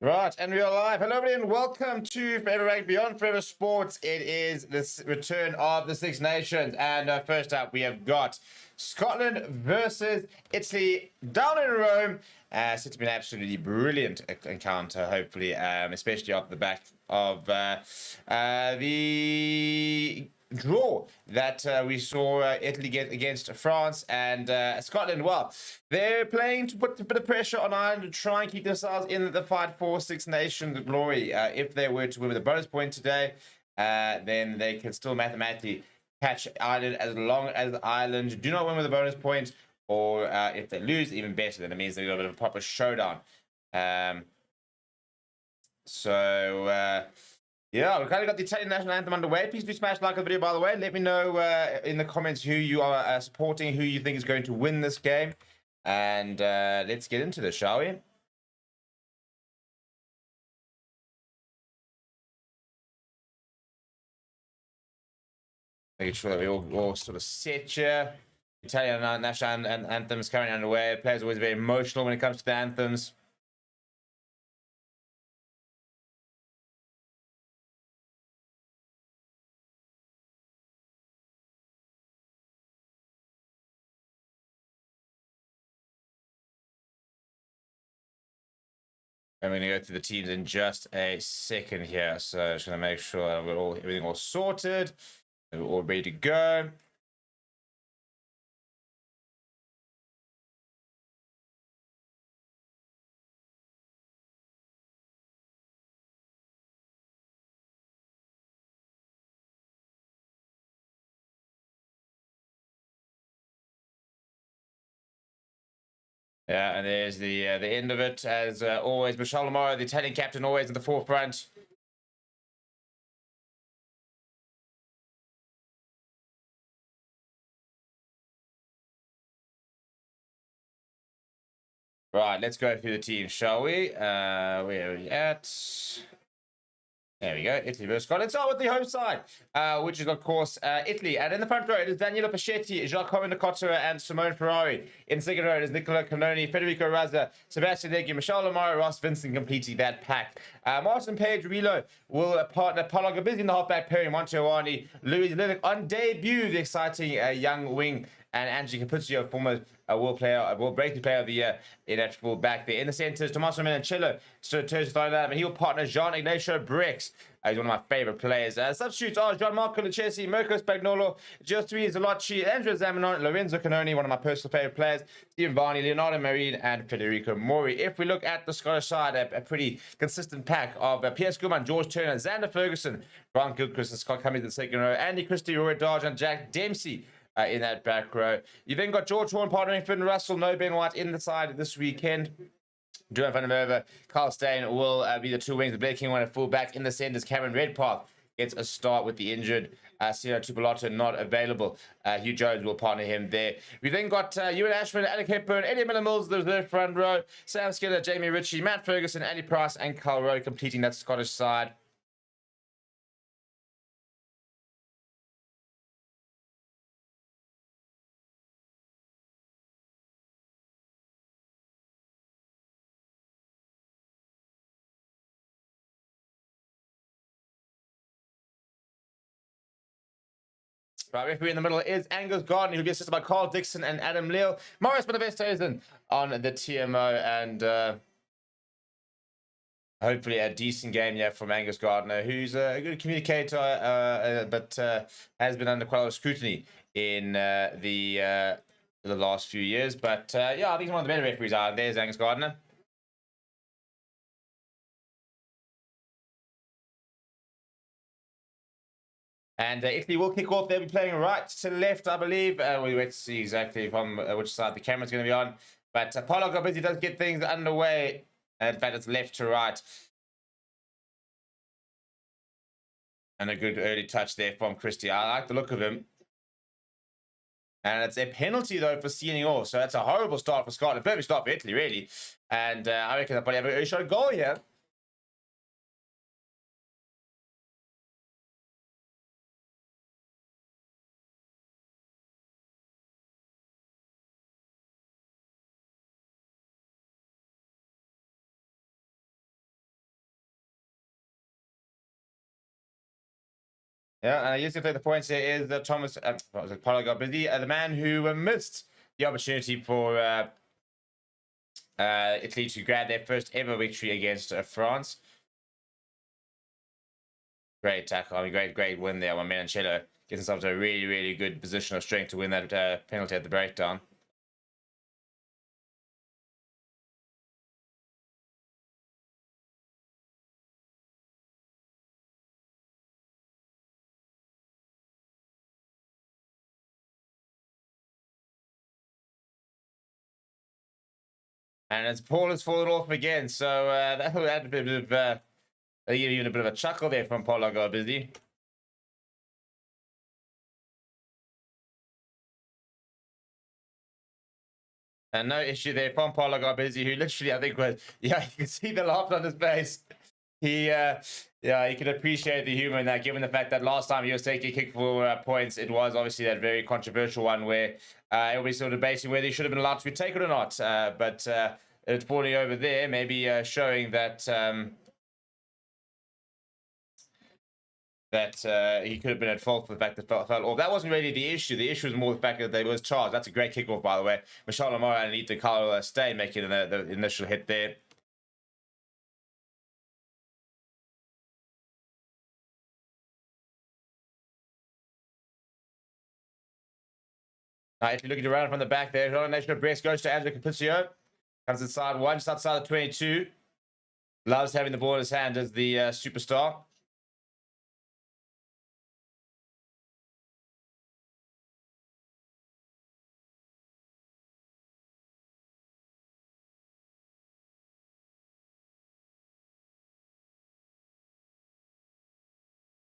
Right, and we are live. Hello, everybody, and welcome to Forever Rugby Beyond Forever Sports. It is the return of the Six Nations, and first up, we have got Scotland versus Italy down in Rome. So it's been an absolutely brilliant encounter, hopefully, especially off the back of the draw that we saw Italy get against France and Scotland. Well, they're playing to put a bit of pressure on Ireland to try and keep themselves in the fight for Six Nations glory. If they were to win with a bonus point today, then they can still mathematically catch Ireland as long as Ireland do not win with a bonus point, or if they lose, even better. Then it means they've got a bit of a proper showdown. Yeah, we've kind of got the Italian national anthem underway. Please do smash like the video, by the way. Let me know in the comments who you are supporting, who you think is going to win this game. And let's get into this, shall we? Making sure that we all sort of set here. Italian national anthem is currently underway. Players are always very emotional when it comes to the anthems. I'm going to go through the teams in just a second here. So just going to make sure that we're everything all sorted. We're all ready to go. Yeah, and there's the end of it. As always, Watchalong, the Italian captain, always in the forefront. Right, let's go through the team, shall we? Where are we at? There we go. Italy versus Scotland. Let's start with the home side, which is, of course, Italy. And in the front row, it is Daniela Paschetti, Giacomo Nicotera, and Simone Ferrari. In the second row, it is Nicola Canoni, Federico Razza, Sebastian Legge, Michelle Lamar, Ross Vincent completing that pack. Martin Page Relo will partner Paulo Gabizzi in the halfback pairing, Monteoani, Louis Lillick on debut, the exciting young wing, and Angie Capuzzo, former world breakthrough player of the year in that full back there. In the centres, Tommaso Menoncello, and he will partner Jean Ignacio Brex. He's one of my favorite players. Substitutes are Gianmarco Lucchesi, Mirko Spagnolo, Giostri Zolacci, Andrea Zamanon, Lorenzo Canoni, one of my personal favorite players, Stephen Varney, Leonardo Marine, and Federico Mori. If we look at the Scottish side, a pretty consistent pack of Piers Goodman, George Turner, Xander Ferguson, Grant Gilchrist, and Scott Cummings in the second row, Andy Christie, Roy Darge, and Jack Dempsey in that back row. You then got George Horn partnering Finn Russell, no Ben White in the side this weekend. Duran van der Merwe, Carl Steyn will be the two wings. The Blair King one at full back. In the centers, Cameron Redpath gets a start with the injured Sino Tupoloto not available. Hugh Jones will partner him there. We then got Ewan Ashman, Alec Hepburn, Eddie Miller-Mills, the reserve front row, Sam Skiller, Jamie Ritchie, Matt Ferguson, Andy Price, and Carl Rowe completing that Scottish side. Right, referee in the middle is Angus Gardner, who'll be assisted by Carl Dixon and Adam Leal. Morris Benavesteisen on the TMO, and hopefully a decent game here from Angus Gardner, who's a good communicator, but has been under quite a lot of scrutiny in the last few years. But yeah, I think he's one of the better referees. There's Angus Gardner. And Italy will kick off. They'll be playing right to left, I believe. We wait to see exactly from which side the camera's going to be on. But Paulo Gabizzi does get things underway. And in fact, it's left to right. And a good early touch there from Christie. I like the look of him. And it's a penalty, though, for sealing off. So that's a horrible start for Scotland. Perfect start for Italy, really. And I reckon they'll probably have a shot a goal here. Yeah, and I used to take the points here is Thomas, Paulo got busy, the man who missed the opportunity for Italy to grab their first ever victory against France. Great tackle. I mean, great win there. Mancello gets himself to a really, really good position of strength to win that penalty at the breakdown. And as Paul has fallen off again, so that had a bit of even a bit of a chuckle there from Paul got busy. And no issue there from Paul got busy, who literally, I think, was, yeah, you can see the laugh on his face. He, yeah, you can appreciate the humor in that, given the fact that last time he was taking a kick for points, it was obviously that very controversial one where everybody's sort of debating whether he should have been allowed to be taken or not. But it's falling over there, maybe showing that he could have been at fault for the fact that fell off. That wasn't really the issue. The issue was more the fact that they was charged. That's a great kickoff, by the way. Watchalong and Ethan Carl stay making the initial hit there. If you're looking around from the back there, John Nation of Brest goes to Angelo Capizio. Comes inside one, just outside the 22. Loves having the ball in his hand as the superstar.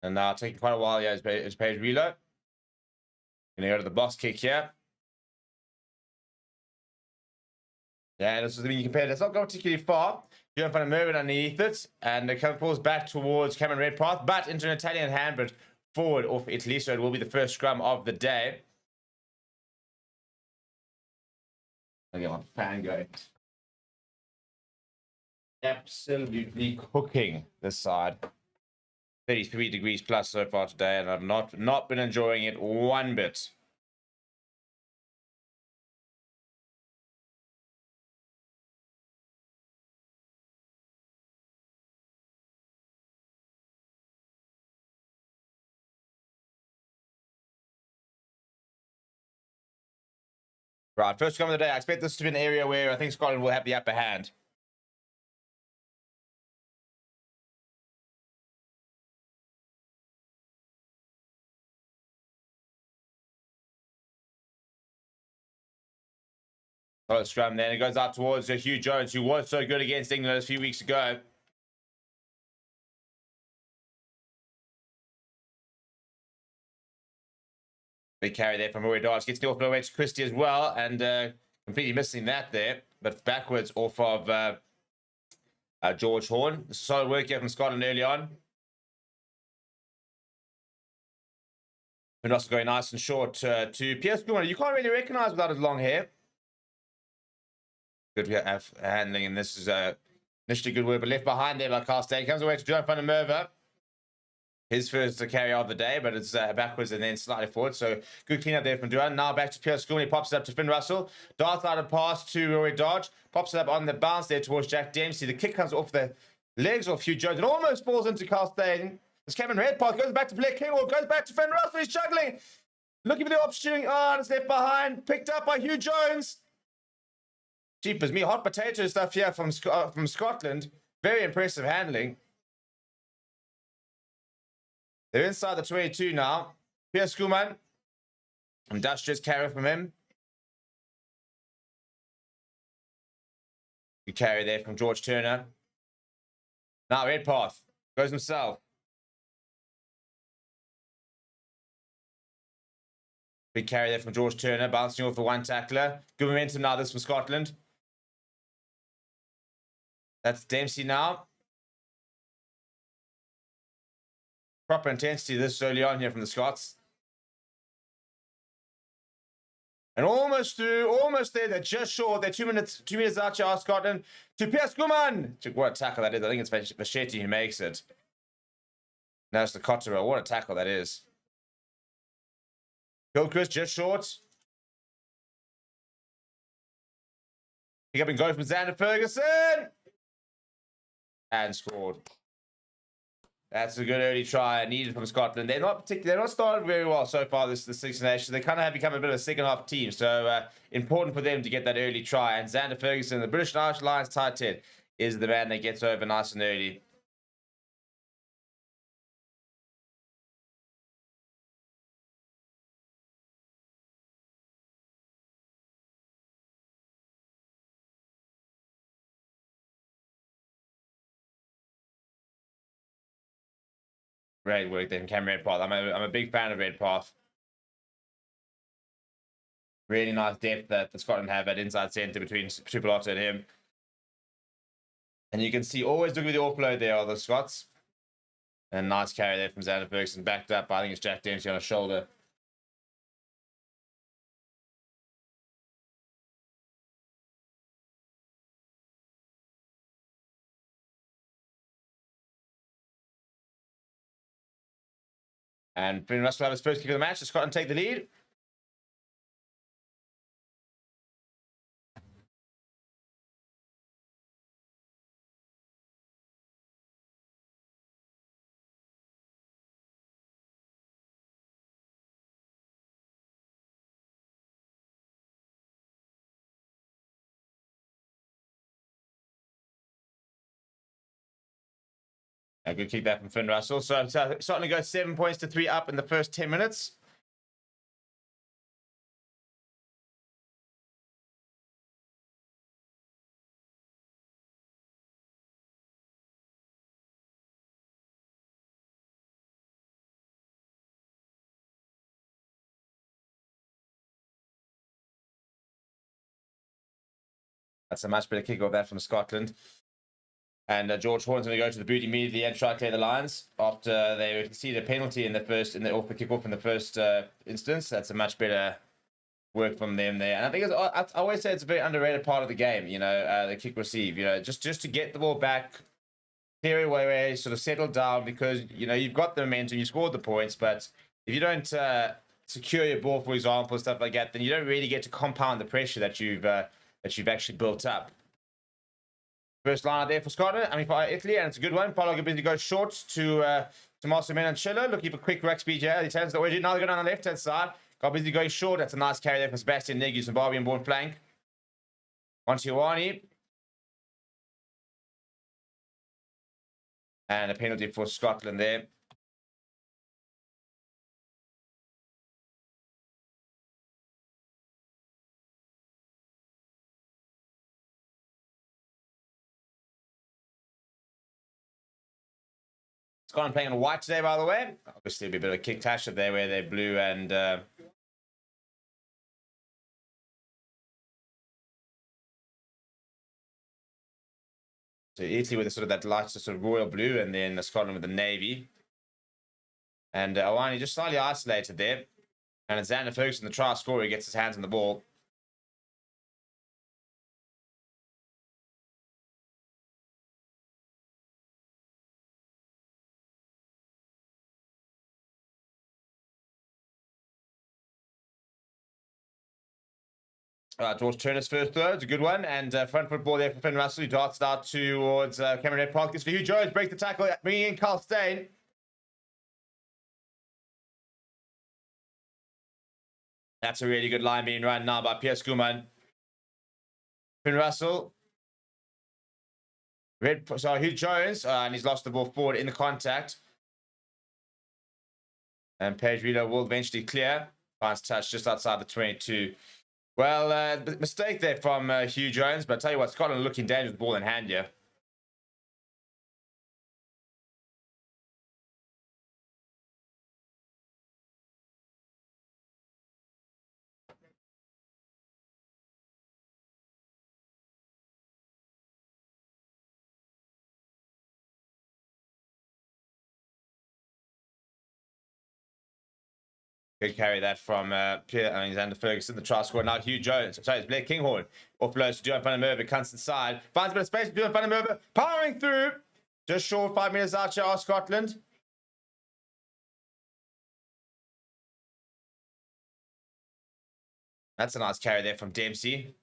And now taking quite a while, yeah, his page reload. Gonna go to the box kick here. Yeah, this is, I mean, you compare it, it's not going particularly far. You're going to move it underneath it, and it falls back towards Cameron Redpath, but into an Italian hand, but forward off Italy, so it will be the first scrum of the day. I'll get my fan going. Absolutely cooking this side. 33 degrees plus so far today, and I've not been enjoying it one bit. Right, first scrum of the day. I expect this to be an area where I think Scotland will have the upper hand. Solid scrum then. It goes out towards Hugh Jones, who was so good against England a few weeks ago. Big carry there from Rory Dodge. Gets the off-blow away to Christie as well, and completely missing that there. But backwards off of George Horn. Solid work here from Scotland early on. And also going nice and short to Pierce Gilman. You can't really recognize without his long hair. Good handling, and this is initially good work, but left behind there by Carstein. Comes away to John van der Merwe. His first carry of the day, but it's backwards and then slightly forward. So good clean up there from Duran. Now back to Pierce School. He pops it up to Finn Russell. Darts out a pass to Rory Dodge. Pops it up on the bounce there towards Jack Dempsey. The kick comes off the legs of Hugh Jones. It almost falls into Carstein. As Cameron Redpath goes back to Blair Kingwall. Goes back to Finn Russell. He's juggling. Looking for the opportunity. Oh, and it's left behind. Picked up by Hugh Jones. Jeepers me. Hot potato stuff here from Scotland. Very impressive handling. They're inside the 22 now. Pierce Schoolman. Industrious carry from him. Good carry there from George Turner. Now Redpath goes himself. Big carry there from George Turner. Bouncing off the one tackler. Good momentum now, this from Scotland. That's Dempsey now. Proper intensity this early on here from the Scots. And almost through, almost there. They're just short. They're 2 minutes out here, Scotland. To Pierce Gilman. What a tackle that is. I think it's Varsity who makes it. No, it's the Cotterer. What a tackle that is. Gilchrist just short. Pick up and go from Xander Ferguson. And scored. That's a good early try needed from Scotland. They're not started very well so far this Six Nations. They kind of have become a bit of a second half team. So important for them to get that early try. And Xander Ferguson, the British Lions tight end, is the man that gets over nice and early. Great work there from Cameron Redpath. I'm a big fan of Redpath. Really nice depth that the Scotland have at inside centre between Triple Otter and him. And you can see always looking with the offload there are the Scots. And nice carry there from Xander Ferguson, backed up. I think it's Jack Dempsey on his shoulder. And Finn Russell have his first kick of the match. Scotland take the lead. A good kick there from Finn Russell. So Scotland goes 7 points to 3 up in the first 10 minutes. That's a much better kick off that from Scotland. And George Horne's going to go to the boot immediately and try to clear the lines after they conceded a penalty in the kick-off in the first instance. That's a much better work from them there. And I think I always say it's a very underrated part of the game, you know, the kick receive, you know, just to get the ball back, clear away, sort of settle down, because, you know, you've got the momentum, you scored the points, but if you don't secure your ball, for example, stuff like that, then you don't really get to compound the pressure that you've actually built up. First line there for Scotland, for Italy, and it's a good one. Paulo Gabizzi goes short to Tommaso Menanchello, looking for quick ruck speed here. He turns the way. Now they're going on the left-hand side. Gabizzi going short. That's a nice carry there from Sebastian Negi, Zimbabwean-born flank. Montiwani. And a penalty for Scotland there. Scotland playing on white today, by the way. Obviously, it'll be a bit of a kick tash there where they're blue and... So Italy with that light sort of royal blue, and then Scotland with the navy. And Awani just slightly isolated there. And it's Xander Ferguson, the try scorer, who gets his hands on the ball. George Turner's first throw, it's a good one, and front foot ball there for Finn Russell, who darts out towards Cameron Redpath. Gets for Hugh Jones, breaks the tackle, bringing in Carl Steyn. That's a really good line being run now by Piers Kuman. Finn Russell. Hugh Jones, and he's lost the ball forward in the contact. And Paige Wheeler will eventually clear. Finds touch just outside the 22. Well, mistake there from Hugh Jones, but I tell you what, Scotland looking dangerous with the ball in hand here. Good carry that from Alexander Ferguson, the try scorer. Now Hugh Jones. Sorry, it's Blair Kinghorn. Offloads to Duan van der Merwe, comes inside. Finds a bit of space for Duan van der Merwe. Powering through. Just short 5 meters out here are Scotland. That's a nice carry there from Dempsey.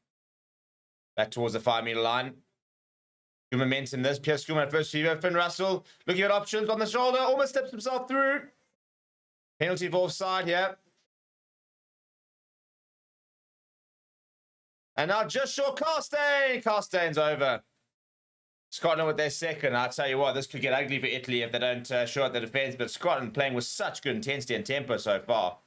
Back towards the 5-meter line. Good momentum this. Pierce Schoolman at first fever. Finn Russell looking at options on the shoulder. Almost steps himself through. Penalty for offside here. And now just short Carstein. Carstein's over. Scotland with their second. I'll tell you what, this could get ugly for Italy if they don't show up the defense. But Scotland playing with such good intensity and tempo so far.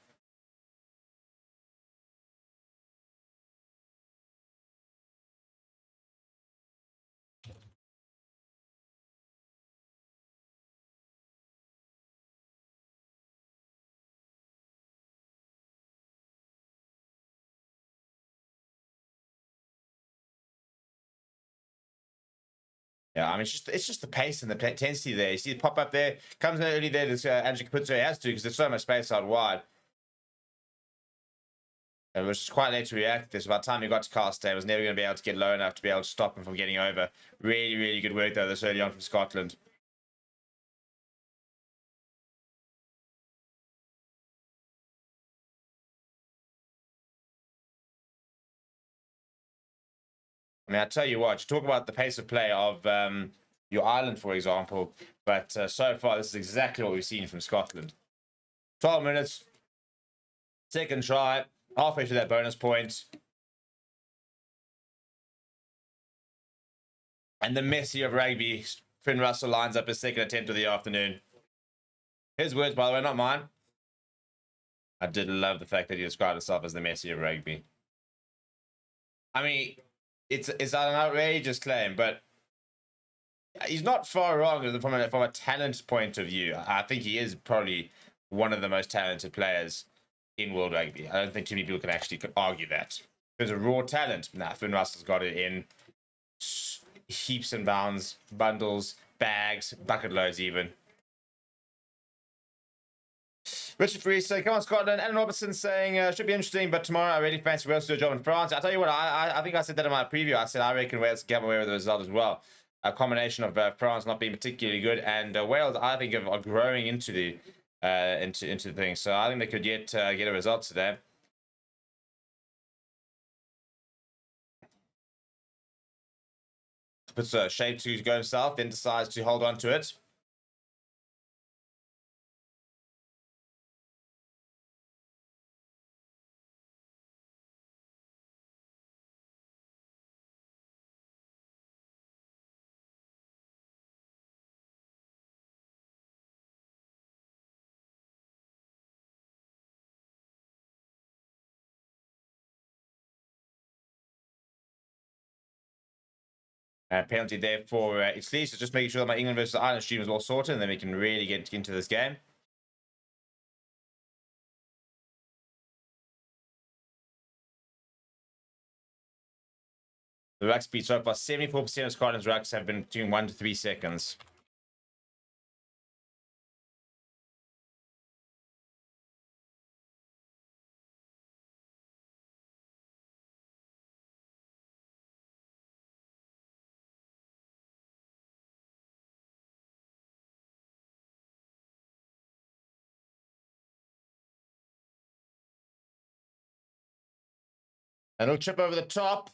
Yeah, I mean, it's just the pace and the intensity there. You see it pop up there, comes in early there. This Andrew Kaputso has to because there's so much space out wide. It was quite late to react to this. By the time he got to Carstein, was never going to be able to get low enough to be able to stop him from getting over. Really, really good work though this early on from Scotland. I mean, I tell you what, you talk about the pace of play of your Ireland, for example, but so far this is exactly what we've seen from Scotland. 12 minutes, second try, halfway to that bonus point. And the Messi of rugby, Finn Russell lines up his second attempt of the afternoon. His words, by the way, not mine. I did love the fact that he described himself as the Messi of rugby. I mean, it's an outrageous claim, but he's not far wrong from a talent point of view. I think he is probably one of the most talented players in world rugby. I don't think too many people can actually argue that. There's a raw talent. Nah, Finn Russell's got it in heaps and bounds, bundles, bags, bucket loads even. Richard Freeze saying, come on, Scotland. Alan Robertson saying, should be interesting, but tomorrow I really fancy Wales to do a job in France. I'll tell you what, I think I said that in my preview. I said I reckon Wales can come away with the result as well. A combination of France not being particularly good and Wales, I think, are growing into the thing. So I think they could get a result today. Puts a shape to go himself, then decides to hold on to it. Penalty there for Italy. So just making sure that my England versus Ireland stream is all sorted, and then we can really get into this game. The ruck speed so far, 74% of Scotland's rucks have been between 1 to 3 seconds. And he'll chip over the top.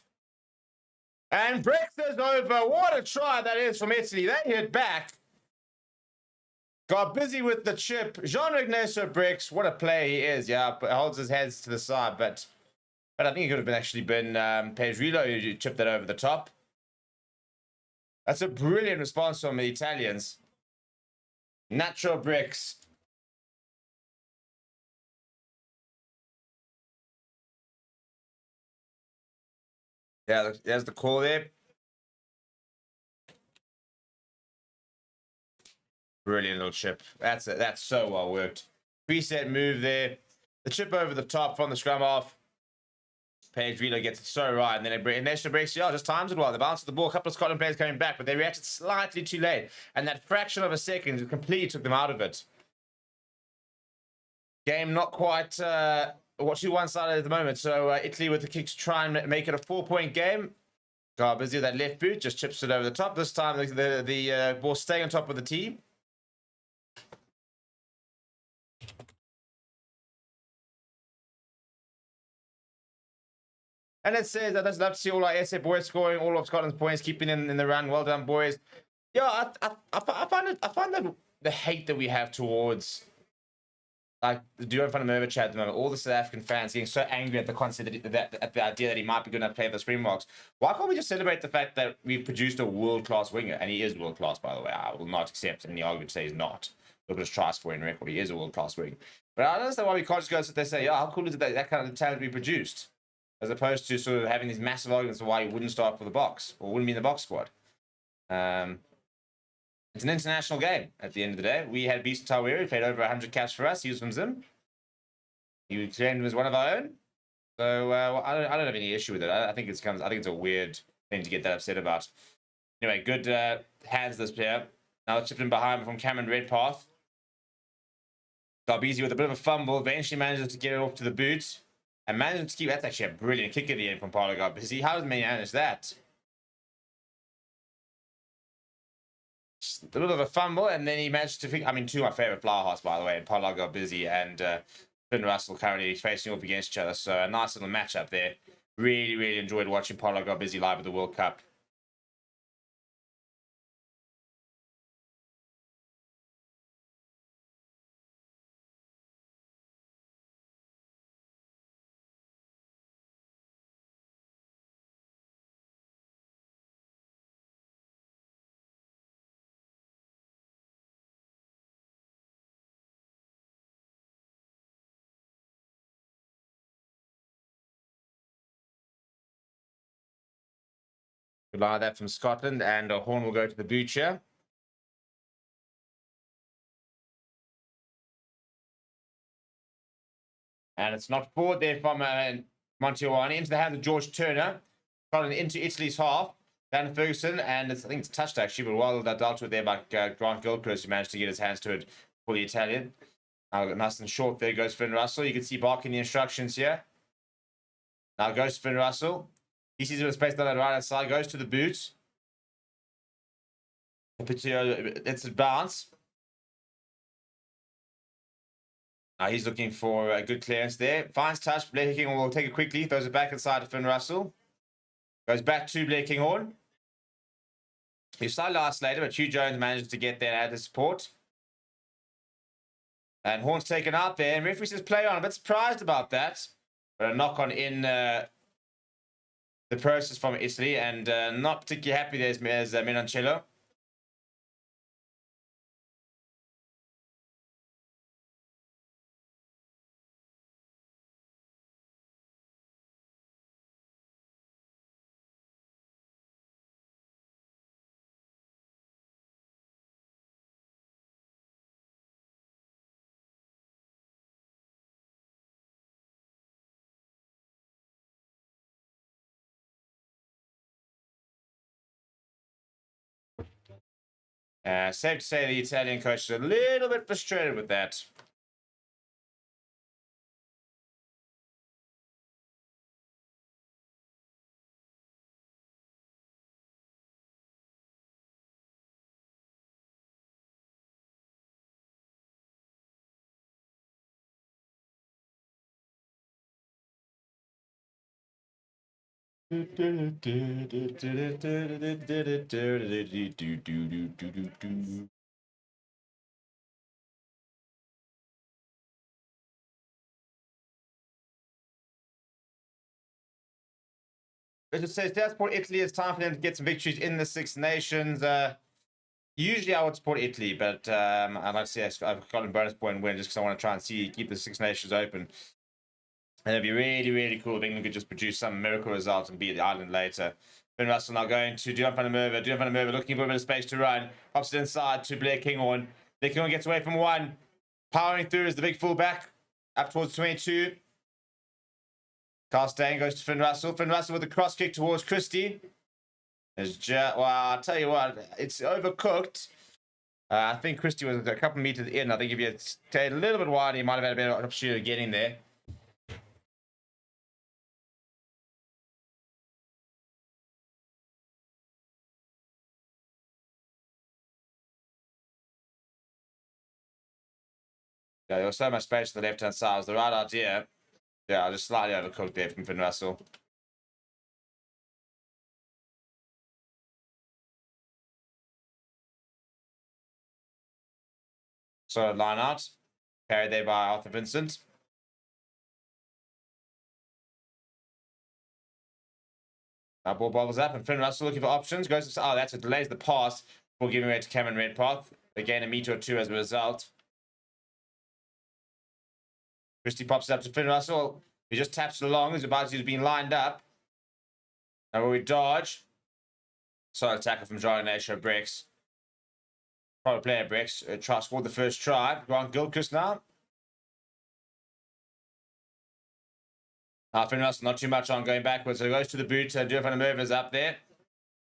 And breaks this over. What a try that is from Italy. They hit back. Got busy with the chip. Jean-Ignacio Brix, what a player he is. Yeah, holds his heads to the side, but I think it could have actually been Pedrillo who chipped that over the top. That's a brilliant response from the Italians. Nacho Brix. Yeah, there's the call there. Brilliant little chip. That's so well worked. Preset move there. The chip over the top from the scrum off. Pedrillo gets it so right, and then Ignacio breaks. Yeah, just times it well. The bounce of the ball. A couple of Scotland players coming back, but they reacted slightly too late, and that fraction of a second completely took them out of it. Game not quite what you one-sided at the moment. So Italy with the kick to try and make it a 4-point game. Got busy with that left boot, just chips it over the top. This time the ball staying on top of the tee. And it says, I'd love to see all our SA boys scoring all of Scotland's points, keeping in the run. Well done, boys. Yeah, I find that the hate that we have towards like the duo in front of Merva chat at the moment, all the South African fans getting so angry at the concept at the idea that he might be good enough to play for the Springboks. Why can't we just celebrate the fact that we've produced a world-class winger? And he is world-class, by the way. I will not accept any argument to say he's not. Look at his try scoring record. He is a world-class winger. But I don't understand why we can't just go sit there and say, yeah, how cool is it that kind of talent we produced? As opposed to sort of having these massive arguments of why he wouldn't start for the Boks or wouldn't be in the Boks squad. It's an international game at the end of the day. We had Beast Tawiri, who played over 100 caps for us. He was from Zim. He claimed him as one of our own. So I don't have any issue with it. I think it's a weird thing to get that upset about. Anyway, good hands this player. Now chipped in behind from Cameron Redpath. Garbisi with a bit of a fumble. Eventually manages to get it off to the boot. And manages to keep... That's actually a brilliant kick at the end from Paulo Garbisi. How does he manage that? A little bit of a fumble, and then he managed to... two of my favourite flower hearts, by the way, Paulo Garbisi and Finn Russell currently facing off against each other. So a nice little matchup there. Really, really enjoyed watching Paulo Garbisi live at the World Cup. Good line of that from Scotland, and a horn will go to the butcher. And it's not forward there from Montiwani into the hands of George Turner. Scotland into Italy's half. Dan Ferguson, and I think it's touched actually, but well dealt with there by Grant Gilchrist, who managed to get his hands to it for the Italian. Nice and short there goes Finn Russell. You can see barking the instructions here. Now goes Finn Russell. He sees a bit of space down the right hand side, goes to the boot. It's a bounce. Now he's looking for a good clearance there. Finds touch. Blair Kinghorn will take it quickly. Throws it back inside to Finn Russell. Goes back to Blair Kinghorn. He's slightly isolated, but Hugh Jones manages to get there and add the support. And Horn's taken out there. And referee says play on. A bit surprised about that. But a knock on in the process from Italy. And not particularly happy there as Menoncello. Safe to say the Italian coach is a little bit frustrated with that. It says to support Italy. It's time for them to get some victories in the Six Nations. Usually I would support Italy, but I'd like to see I've got a bonus point win just because I want to try and keep the Six Nations open. And it'd be really, really cool if England could just produce some miracle result and beat the island later. Finn Russell now going to Duan van der Merwe. Duan van der Merwe looking for a bit of space to run. Pops it inside to Blair Kinghorn. Blair Kinghorn gets away from one. Powering through is the big fullback. Up towards 22. Carl goes to Finn Russell. Finn Russell with a cross kick towards Christie. Well, I'll tell you what, it's overcooked. I think Christie was a couple of meters in. I think if you had stayed a little bit wide, he might have had a better opportunity of getting there. Yeah, there was so much space to the left-hand side. It was the right idea. Yeah, I just slightly overcooked there from Finn Russell. Solid line out. Carried there by Arthur Vincent. Ball bobbles up, and Finn Russell looking for options. Goes to, that's it. Delays the pass before giving away to Cameron Redpath. Again, a meter or two as a result. Christie pops it up to Finn Russell. He just taps it along. He's being lined up. Now we dodge. Solid tackle from John Ignacio Brex. Probably player Brex. Scored the first try. Grant Gilchrist now. Finn Russell, not too much on going backwards. So he goes to the boot. Duan van der Merwe is up there.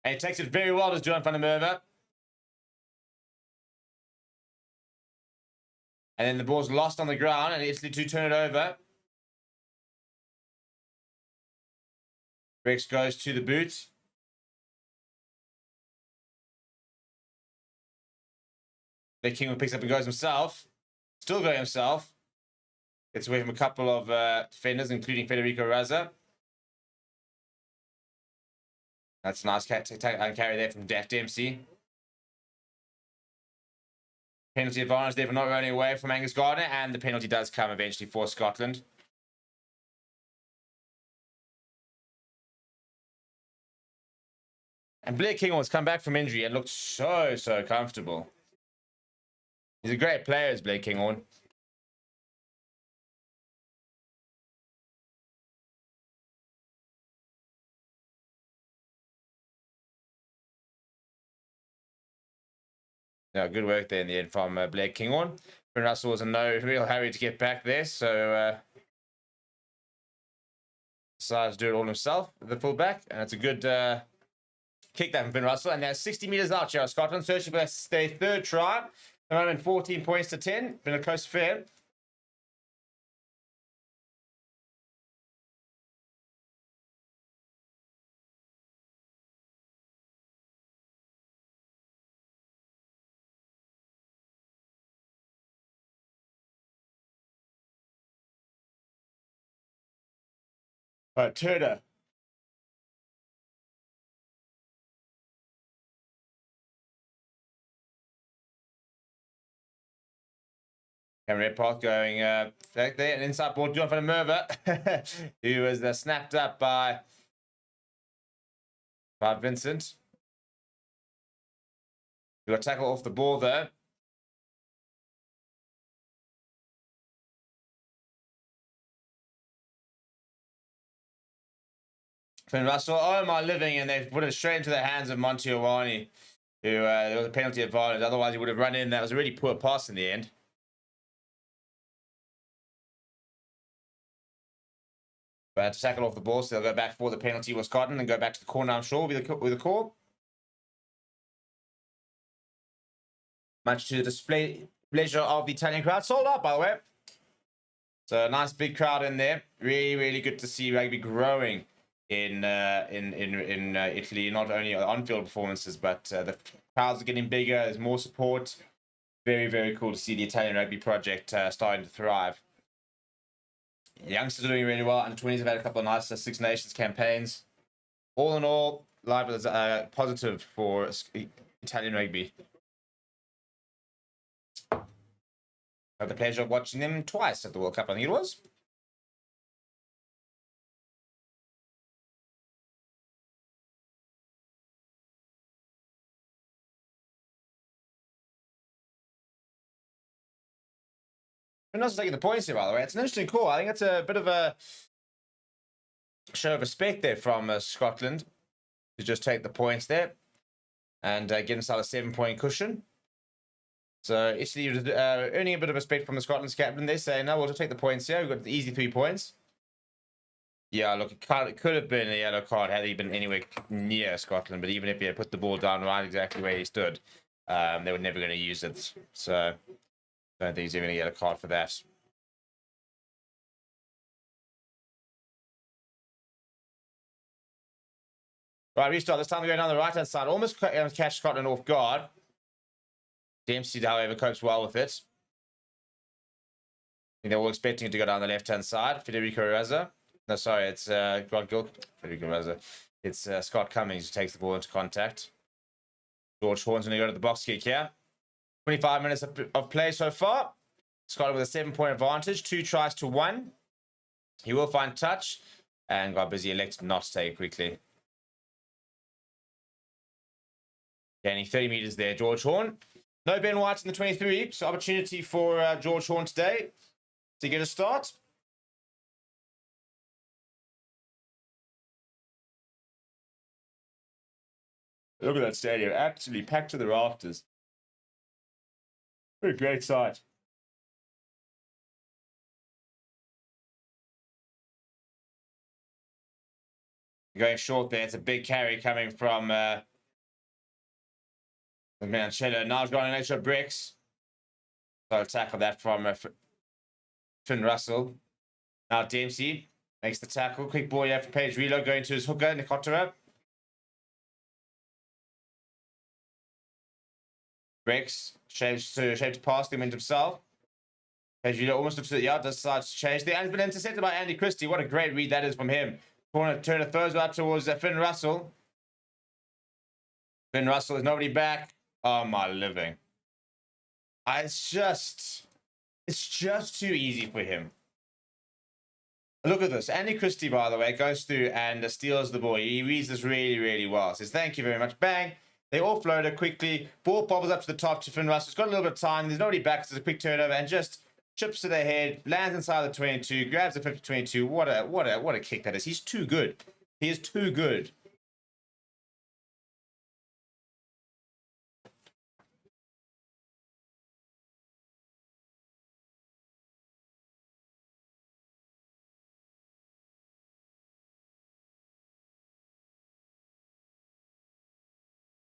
And he takes it very well as Duan van der Merwe. And then the ball's lost on the ground, and Italy to turn it over. Brex goes to the boot. The King picks up and goes himself. Still going himself. Gets away from a couple of defenders, including Federico Raza. That's a nice carry there from Jack Dempsey. Penalty advantage there for not running away from Angus Gardner, and the penalty does come eventually for Scotland. And Blair Kinghorn's come back from injury and looked so comfortable. He's a great player, is Blair Kinghorn. Yeah, good work there in the end from Blair Kinghorn. Finn Russell was in no real hurry to get back there, so decided to do it all himself, the fullback, and it's a good kick that from Finn Russell. And they're 60 metres out here, Scotland, searching for their third try. At the moment, 14 points to 10. Been a close affair. Turner. Cameron Redpath going back there, and inside ball, Duan van der Merwe, who was snapped up by Vincent. We got tackle off the ball though. Finn Russell, oh my living, and they've put it straight into the hands of Monty Owani, who there was a penalty advantage. Otherwise, he would have run in. That was a really poor pass in the end. But to tackle off the ball, so they'll go back for the penalty was Cotton and go back to the corner, I'm sure, with the call. Much to the pleasure of the Italian crowd. Sold out, by the way. So a nice big crowd in there. Really good to see rugby growing in Italy. Not only on-field performances, but the crowds are getting bigger. There's more support. Very cool to see the Italian rugby project starting to thrive. The youngsters are doing really well. Under 20s have had a couple of nice Six Nations campaigns. All in all, life is positive for Italian rugby. I had the pleasure of watching them twice at the World Cup, I think it was. And also taking the points here, by the way. It's an interesting call. I think it's a bit of a show of respect there from Scotland to just take the points there and get themselves a 7-point cushion. So Italy was earning a bit of respect from the Scotland's captain. They say, no, we'll just take the points here. We've got the easy 3 points. Yeah, look, it could have been a yellow card had he been anywhere near Scotland. But even if he had put the ball down right exactly where he stood, they were never going to use it. So I don't think he's even going to get a card for that. Right, restart. This time we're going down the right-hand side. Almost catch Scotland off guard. Dempsey, however, copes well with it. I think they were all expecting it to go down the left-hand side. Federico Raza. No, sorry, it's Grant Gilchrist. Federico Raza. It's Scott Cummings who takes the ball into contact. George Horn's going to go to the box kick here. 25 minutes of play so far. Scotland with a 7-point advantage, 2 tries to 1. He will find touch, and got busy, elected not to take it quickly. Gaining 30 meters there, George Horn. No Ben White in the 23, so opportunity for George Horn today to get a start. Look at that stadium, absolutely packed to the rafters. What a great sight. Going short there, it's a big carry coming from Manchella. Now he's got an extra bricks. So tackle that from Finn Russell. Now Dempsey makes the tackle. Quick ball here for Page Reload going to his hooker, Nikotera. Bricks shapes to pass them into himself. Page Reload almost looks at the yard, decides to change there, and it's been intercepted by Andy Christie. What a great read that is from him. Turner throws up towards Finn Russell. Finn Russell is nobody back. Oh my living. It's just too easy for him. Look at this. Andy Christie, by the way, goes through and steals the ball. He reads this really, really well. Says, thank you very much. Bang. They all float it quickly. Ball bobbles up to the top to Finn Russell. He's got a little bit of time. There's nobody back. So there's a quick turnover and just chips to the head, lands inside the 22, grabs the 50-22. What a kick that is. He's too good. He is too good.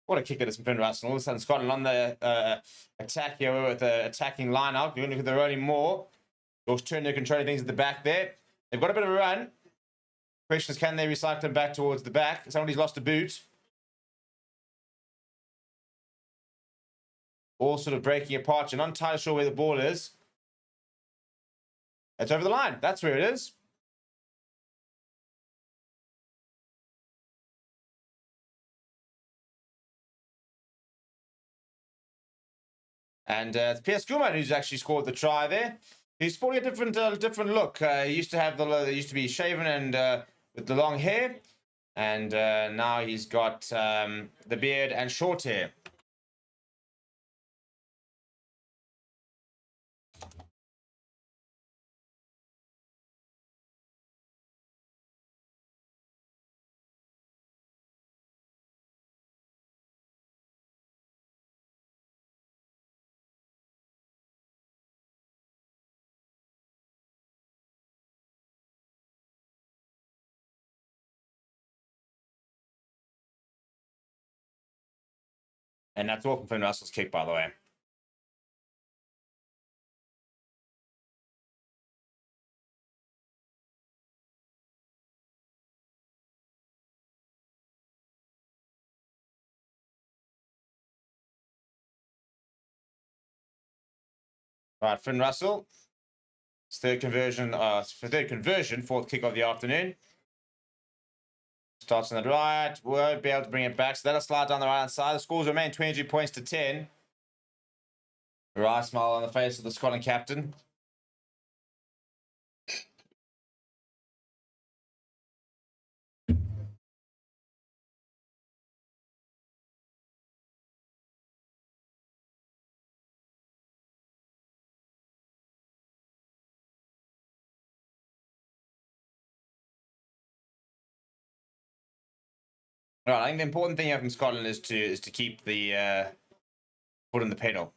What a kick that is from Finn Russell. All of a sudden, Scotland on the attack here with the attacking line out. You're looking at the rolling more. George Turner controlling things at the back there. They've got a bit of a run. Question is, can they recycle them back towards the back? Somebody's lost a boot. All sort of breaking apart. You're not entirely sure where the ball is. It's over the line. That's where it is. And it's Pierce Kuhlman who's actually scored the try there. He's sporting a different look. He used to be shaven and with the long hair, and now he's got the beard and short hair. And that's all from Finn Russell's kick, by the way. Right, Finn Russell. Third conversion, fourth kick of the afternoon. Starts on the right, won't be able to bring it back, so that'll slide down the right-hand side. The scores remain 22 points to 10. A wry smile on the face of the Scotland captain. Right, I think the important thing here from Scotland is to keep the foot in the pedal.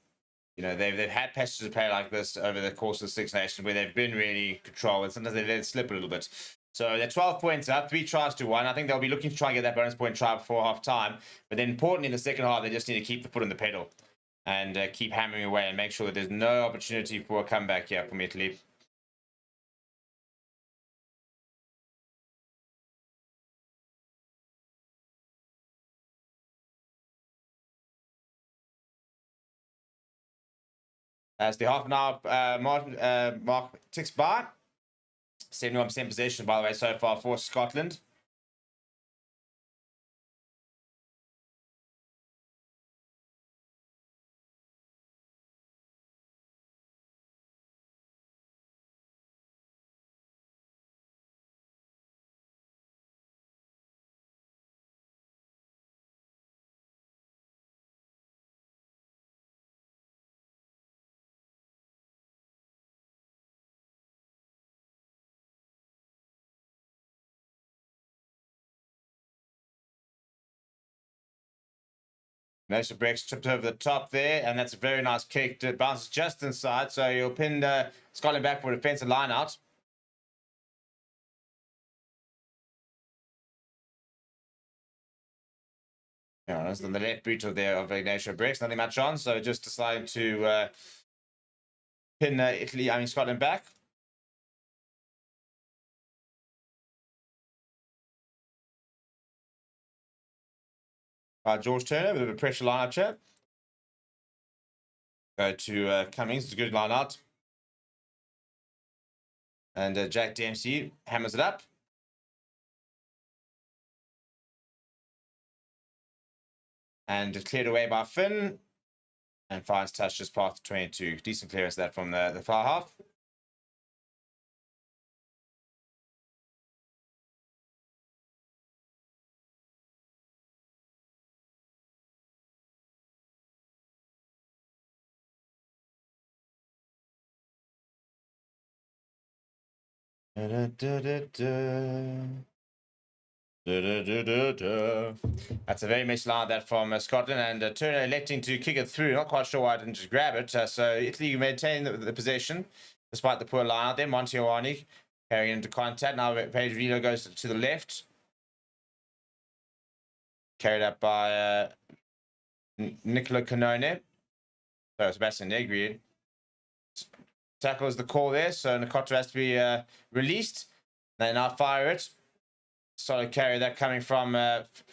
You know, they've had passages of play like this over the course of the Six Nations where they've been really controlled, and sometimes they let it slip a little bit. So they're 12 points up, 3 tries to 1. I think they'll be looking to try and get that bonus point try before half time. But then importantly in the second half, they just need to keep the foot in the pedal and keep hammering away and make sure that there's no opportunity for a comeback here from Italy. As the half an hour mark ticks by. 71% possession, by the way, so far for Scotland. National Breaks tripped over the top there, and that's a very nice kick. It bounces just inside, so you'll pin Scotland back for a defensive line out. Yeah, that's on the left boot of National Breaks, nothing much on, so just deciding to pin Scotland back. George Turner, a bit of a pressure line out here. Go to Cummings, it's a good line out. And Jack Dempsey hammers it up. And cleared away by Finn. And finds touch just past the 22. Decent clearance that from the far half. That's a very messy line that from Scotland, and Turner electing to kick it through. Not quite sure why I didn't just grab it. So Italy maintain the possession despite the poor line out there. Montiawani carrying into contact. Now Page Vilo goes to the left. Carried up by Nicola Canone. So Sebastian Negri. Tackle is the call there, so Nakota has to be released. They now fire it. Solid carry that coming from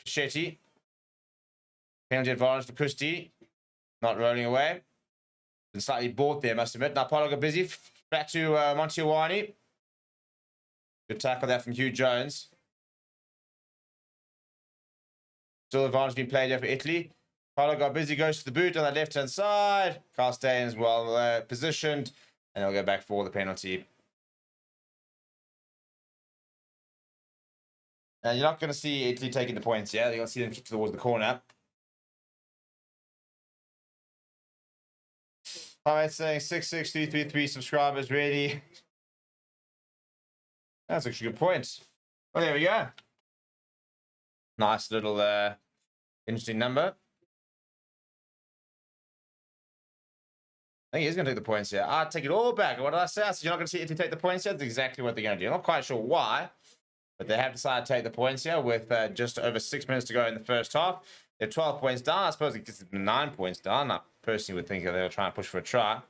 Shetty. Penalty advantage for Kusti. Not rolling away. Been slightly bored there, must admit. Now Polo got busy. Back to Montiawani. Good tackle there from Hugh Jones. Still advantage being played there for Italy. Polo got busy, goes to the boot on the left-hand side. Carl Staines well positioned. And they'll go back for the penalty. And you're not going to see Italy taking the points, yeah? You're going to see them kick towards the corner. All right, saying 66333 subscribers, really. That's actually a good point. Well, there we go. Nice little interesting number. I think he's going to take the points here. I'll take it all back. What did I say? I said you're not going to see Italy take the points here. That's exactly what they're going to do. I'm not quite sure why, but they have decided to take the points here with just over 6 minutes to go in the first half. They're 12 points down. I suppose it gets 9 points down. I personally would think they'll try and push for a try.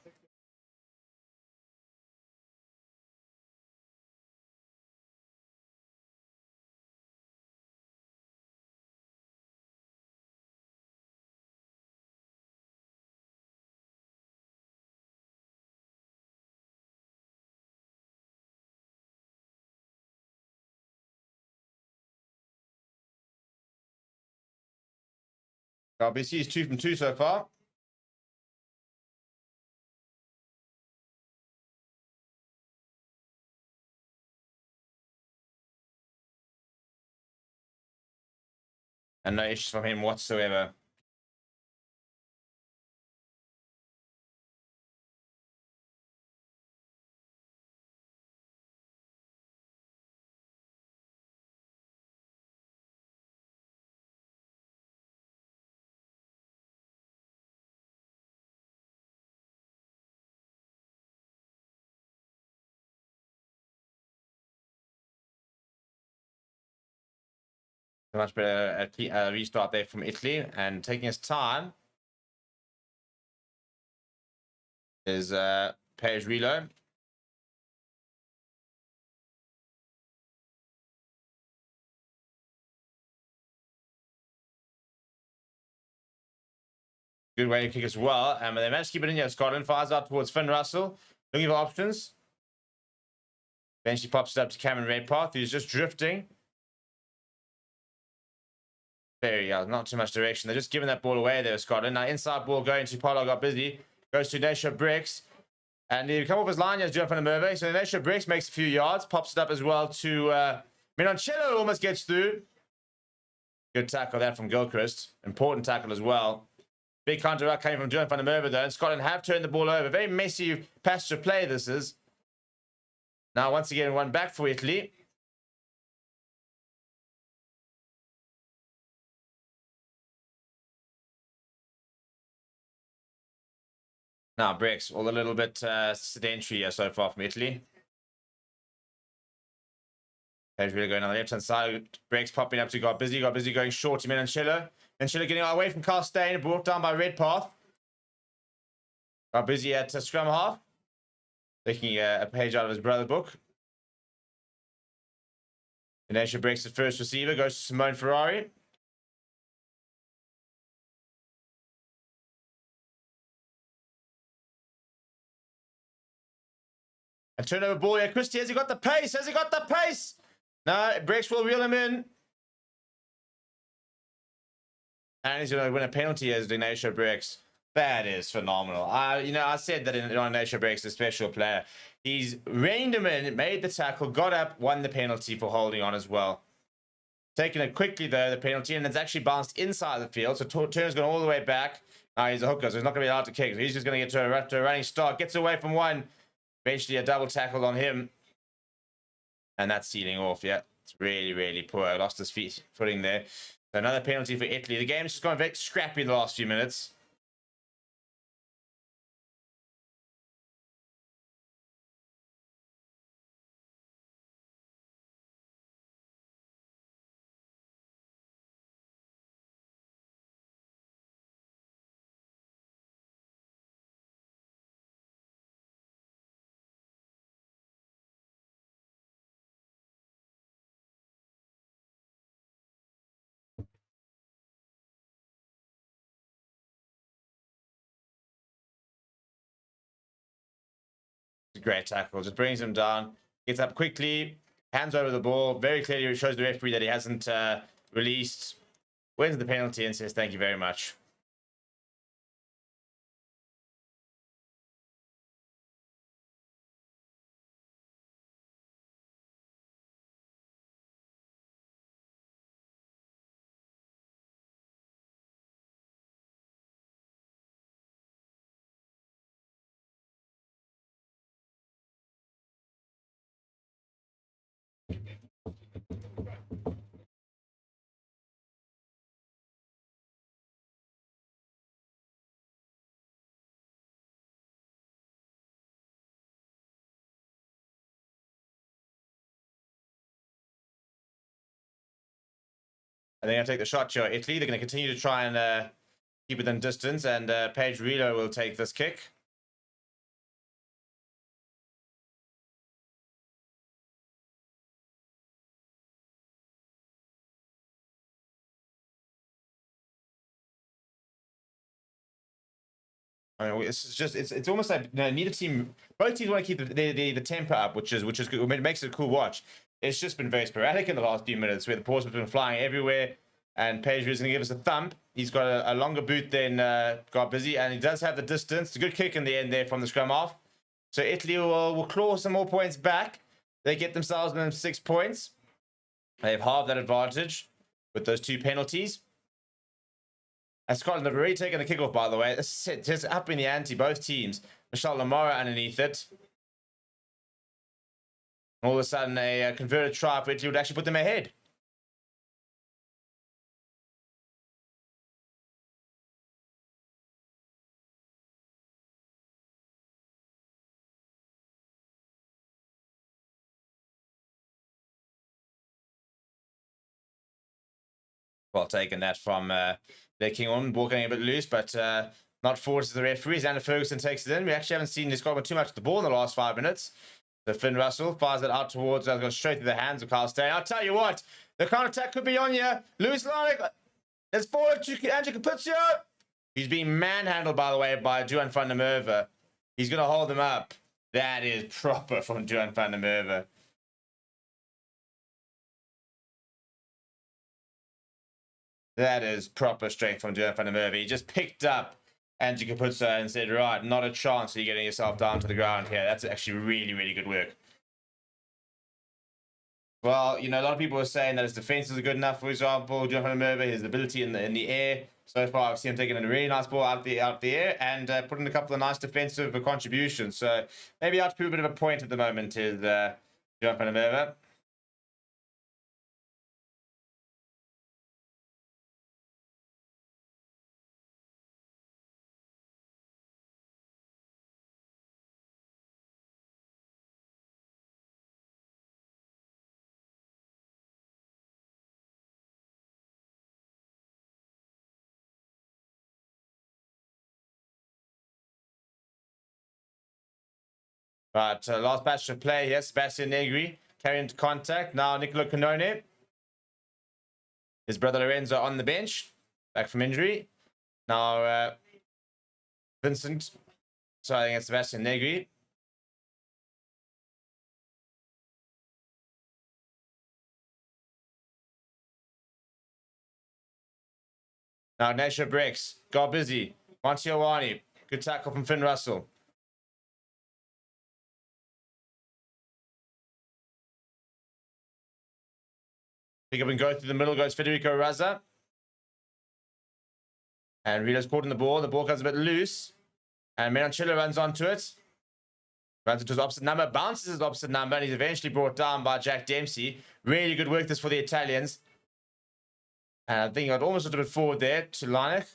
RBC is 2 from 2 so far. And no issues from him whatsoever. Much better restart there from Italy, and taking his time is Page Reload. Good way to kick as well, and they managed to keep it in here. Scotland fires out towards Finn Russell, looking for options. Eventually pops it up to Cameron Redpath, who's just drifting. There you go, not too much direction. They're just giving that ball away there, Scotland. Now inside ball going to Polo got busy. Goes to Nasha Bricks. And he come off his line as Jonathan Merve. So Nasha Bricks makes a few yards, pops it up as well to Minoncello, almost gets through. Good tackle that from Gilchrist. Important tackle as well. Big counter out coming from Jonathan Merve though. And Scotland have turned the ball over. Very messy passage of play this is. Now once again, one back for Italy. Now, Brex, all a little bit sedentary here so far from Italy. Page really going on the left-hand side. Brex popping up to got busy going short to Menanchilla. Menanchilla getting away from Carl Stain, brought down by Redpath. Got busy at scrum half. Taking a page out of his brother's book. Inertia breaks the first receiver, goes to Simone Ferrari. A turnover ball here. Christie, has he got the pace? Has he got the pace? No, Brex will reel him in. And he's going to win a penalty as Ignacio Brex. That is phenomenal. I said that Ignacio Brex is a special player. He's reined him in, made the tackle, got up, won the penalty for holding on as well. Taking it quickly, though, the penalty, and it's actually bounced inside the field. So Turner's gone all the way back. He's a hooker, so he's not going to be allowed to kick. So he's just going to get to a running start. Gets away from one. Eventually, a double tackle on him. And that's sealing off, yeah. It's really, really poor. Lost his footing there. So another penalty for Italy. The game's just gone very scrappy in the last few minutes. Great tackle. Just brings him down. Gets up quickly. Hands over the ball. Very clearly shows the referee that he hasn't released. Wins the penalty and says thank you very much. And they're going to take the shot here. Italy, they're going to continue to try and keep it in distance. And Paige Relo will take this kick. I mean, it's just it's almost like neither team, both teams want to keep the tempo up, which is good. It makes it a cool watch. It's just been very sporadic in the last few minutes, where the paws have been flying everywhere. And Page is going to give us a thump. He's got a longer boot than got busy, and he does have the distance. It's a good kick in the end there from the scrum off. So Italy will claw some more points back. They get themselves in 6 points. They have halved that advantage with those 2 penalties. And Scotland have already taken the kickoff, by the way. It's just up in the ante, both teams. Michelle Lamora underneath it. All of a sudden, a converted try for Italy would actually put them ahead. Well taken that from their Kinghorn. Ball going a bit loose, but not forward to the referees. Xander Ferguson takes it in. We actually haven't seen Scotland too much of the ball in the last 5 minutes. So Finn Russell fires it out towards, goes straight through the hands of Carl Steyn. I'll tell you what, the counter-attack could be on here. Lewis Larnick, let's forward to Andrew Capuzzo. He's being manhandled, by the way, by Duan van der Merwe. He's going to hold him up. That is proper from Duan van der Merwe. That is proper strength from Duan van der Merwe. He just picked up Andrew Capuzzo and said, right, not a chance of you getting yourself down to the ground here. That's actually really, really good work. Well, a lot of people are saying that his defenses are good enough. For example, Duan van der Merwe, his ability in the air. So far, I've seen him taking a really nice ball out the air and putting a couple of nice defensive contributions. So maybe out to prove a bit of a point at the moment is Duan van der Merwe. Right, last batch to play here. Sebastian Negri carrying into contact. Now Nicola Canone. His brother Lorenzo on the bench, back from injury. Now Vincent. So I think it's Sebastian Negri. Now Nasha breaks. Got busy. Montiawani. Good tackle from Finn Russell. Pick up and go through the middle goes Federico Raza. And Rito's caught in the ball. The ball comes a bit loose. And Menoncello runs onto it. Runs into his opposite number. Bounces his opposite number. And he's eventually brought down by Jack Dempsey. Really good work this for the Italians. And I think he got almost a little bit forward there to Lanek.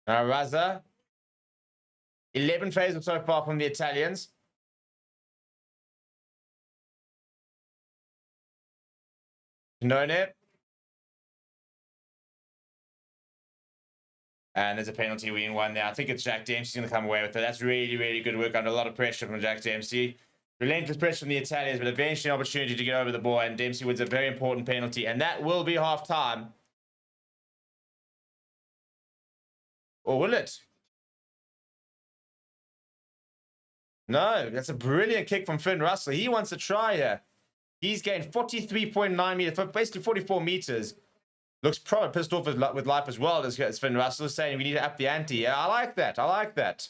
Now Raza. 11 phases so far from the Italians. Canone. And there's a penalty we won there. I think it's Jack Dempsey's going to come away with it. That's really, really good work under a lot of pressure from Jack Dempsey. Relentless pressure from the Italians, but eventually an opportunity to get over the ball, and Dempsey wins a very important penalty, and that will be half-time. Or will it? No, that's a brilliant kick from Finn Russell. He wants to try here. He's gained 43.9 meters, basically 44 meters. Looks probably pissed off with life as well, as Finn Russell is saying we need to up the ante. Yeah, I like that. I like that.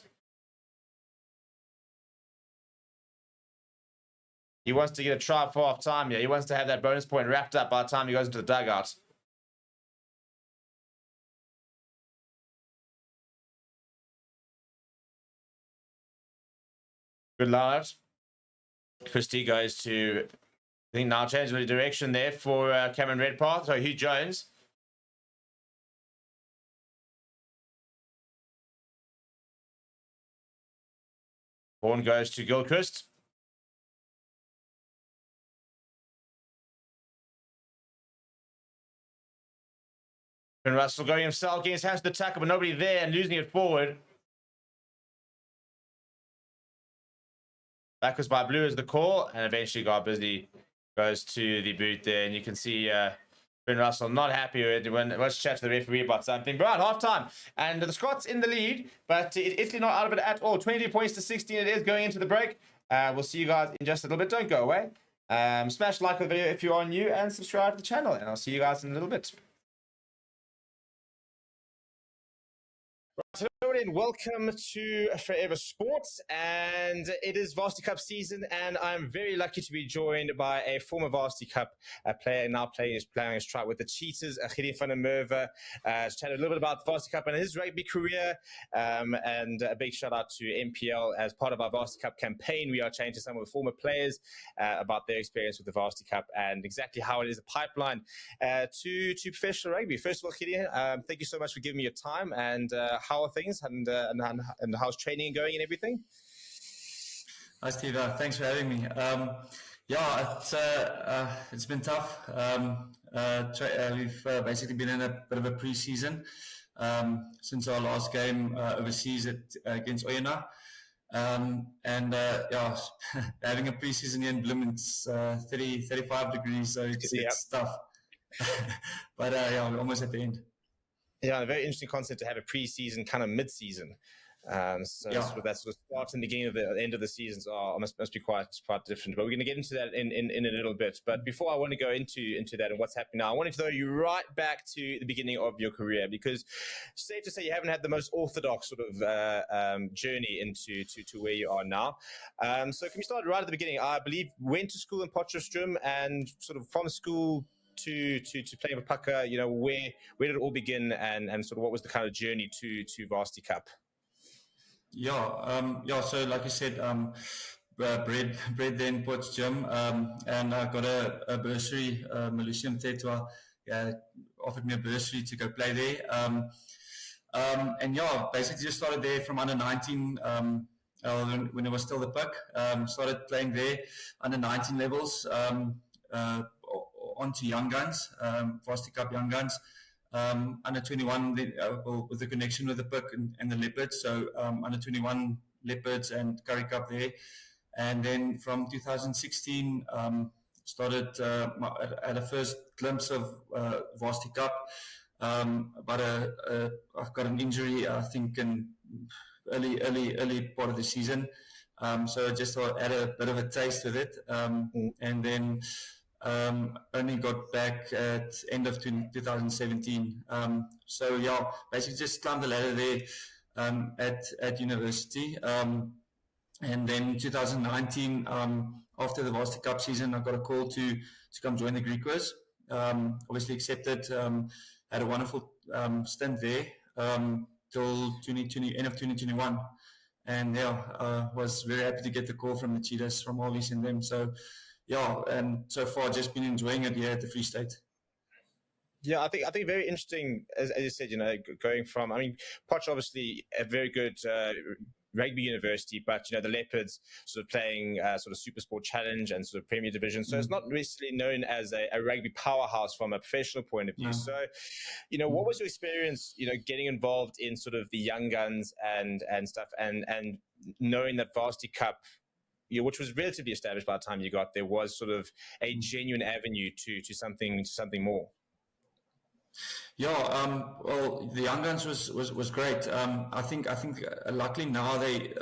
He wants to get a try for half time here. He wants to have that bonus point wrapped up by the time he goes into the dugout. Good lad. Christie goes to, I think now changing the direction there for Cameron Redpath. So Hugh Jones. Horn goes to Gilchrist. And Russell going himself, getting his hands to the tackle, but nobody there and losing it forward. Backwards by Blue is the call, and eventually got busy. Goes to the boot there, and you can see Finn Russell not happy with it. Let's chat to the referee about something. But half time, and the Scots in the lead, but Italy not out of it at all. 22 points to 16 it is going into the break. We'll see you guys in just a little bit. Don't go away. Smash like the video if you are new, and subscribe to the channel, and I'll see you guys in a little bit. Hello and welcome to Forever Sports, and it is Varsity Cup season, and I'm very lucky to be joined by a former Varsity Cup player, now playing his try with the Cheetahs, Currie van der Merwe, to chat a little bit about the Varsity Cup and his rugby career, and a big shout out to MPL. As part of our Varsity Cup campaign, we are chatting to some of the former players about their experience with the Varsity Cup and exactly how it is a pipeline to professional rugby. First of all, Currie, thank you so much for giving me your time, and how are things, and how's training going and everything? Hi, Steve. Thanks for having me. It's been tough. We've basically been in a bit of a pre-season since our last game overseas against Oyena. Having a pre-season here in Bloem, it's 35 degrees, so it's tough. But we're almost at the end. Yeah, a very interesting concept to have a pre-season kind of mid-season. Sort of that sort of start and beginning of the end of the seasons must be quite different. But we're going to get into that in a little bit. But before I want to go into that and what's happening now, I wanted to throw you right back to the beginning of your career, because it's safe to say you haven't had the most orthodox sort of journey into where you are now. So can we start right at the beginning? I believe went to school in Potchefstroom, and sort of from school to playing for Pucker, you know, where did it all begin, and sort of what was the kind of journey to Varsity Cup? So like you said, bred there in Potchefstroom, and I got a bursary. Malusium Tetwa offered me a bursary to go play there. Basically just started there from under 19 when it was still the Puck. Started playing there under 19 levels. Onto Young Guns, Varsity Cup Young Guns. under 21 with the connection with the Pick and the Leopards. So under 21 Leopards and Currie Cup there. And then from 2016, started at a first glimpse of Varsity Cup. But I got an injury, I think, in early part of the season. So I just thought I had a bit of a taste with it. And then only got back at end of 2017. So yeah, basically just climbed the ladder there at university. And then 2019, after the Varsity Cup season, I got a call to come join the Greek Quiz. Obviously accepted, had a wonderful stint there till end of 2021. And yeah, was very happy to get the call from the Cheetahs, from Hollies and them. So yeah, and so far just been enjoying it here at the Free State. Yeah, I think very interesting, as you said, going from, Poch obviously a very good rugby university, but the Leopards sort of playing sort of Super Sport Challenge and sort of Premier Division, so it's not necessarily known as a rugby powerhouse from a professional point of view. No. So, what was your experience, getting involved in sort of the young guns and stuff, and knowing that Varsity Cup, which was relatively established by the time you got there, was sort of a genuine avenue to something more? Yeah, well, the Young Guns was great. I think luckily now they,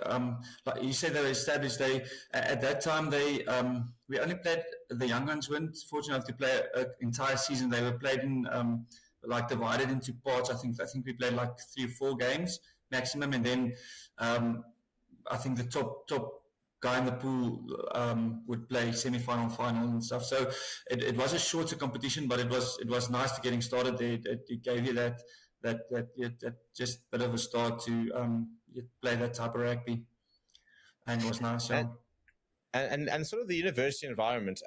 like you said, they were established. They at that time we only played, the Young Guns weren't fortunate enough to play an entire season. They were played in divided into parts. I think we played like 3 or 4 games maximum, and then I think the top guy in the pool would play semi-final, final, and stuff. So it was a shorter competition, but it was nice to getting started there. It gave you that just bit of a start to play that type of rugby, and it was nice. Yeah. And sort of the university environment.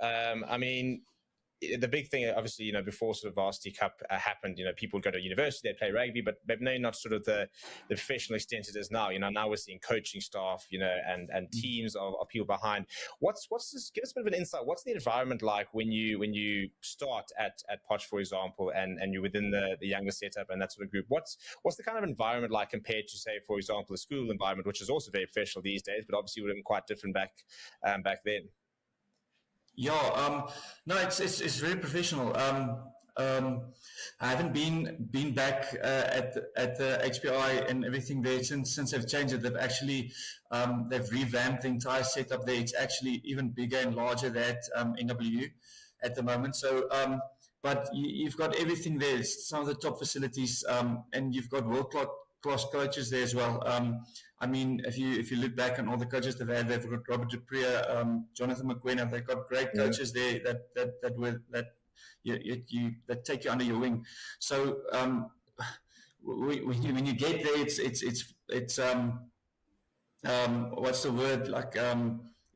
The big thing, obviously, before sort of Varsity Cup happened, people would go to university, they'd play rugby, but maybe not sort of the professional extent it is now. Now we're seeing coaching staff, and teams of people behind. What's this? Give us a bit of an insight. What's the environment like when you start at Poch, for example, and you're within the younger setup and that sort of group? What's the kind of environment like compared to, say, for example, the school environment, which is also very professional these days, but obviously would have been quite different back then? Yeah, no, it's very professional. I haven't been back at the HPI and everything there since they've changed it. They've actually they've revamped the entire setup there. It's actually even bigger and larger than NW at the moment. So, but you've got everything there. It's some of the top facilities, and you've got world-class coaches there as well. If you look back on all the coaches they've had, they've got Robert Dupree, Jonathan McQueen. They've got great coaches there that take you under your wing. So when you get there, it's what's the word, like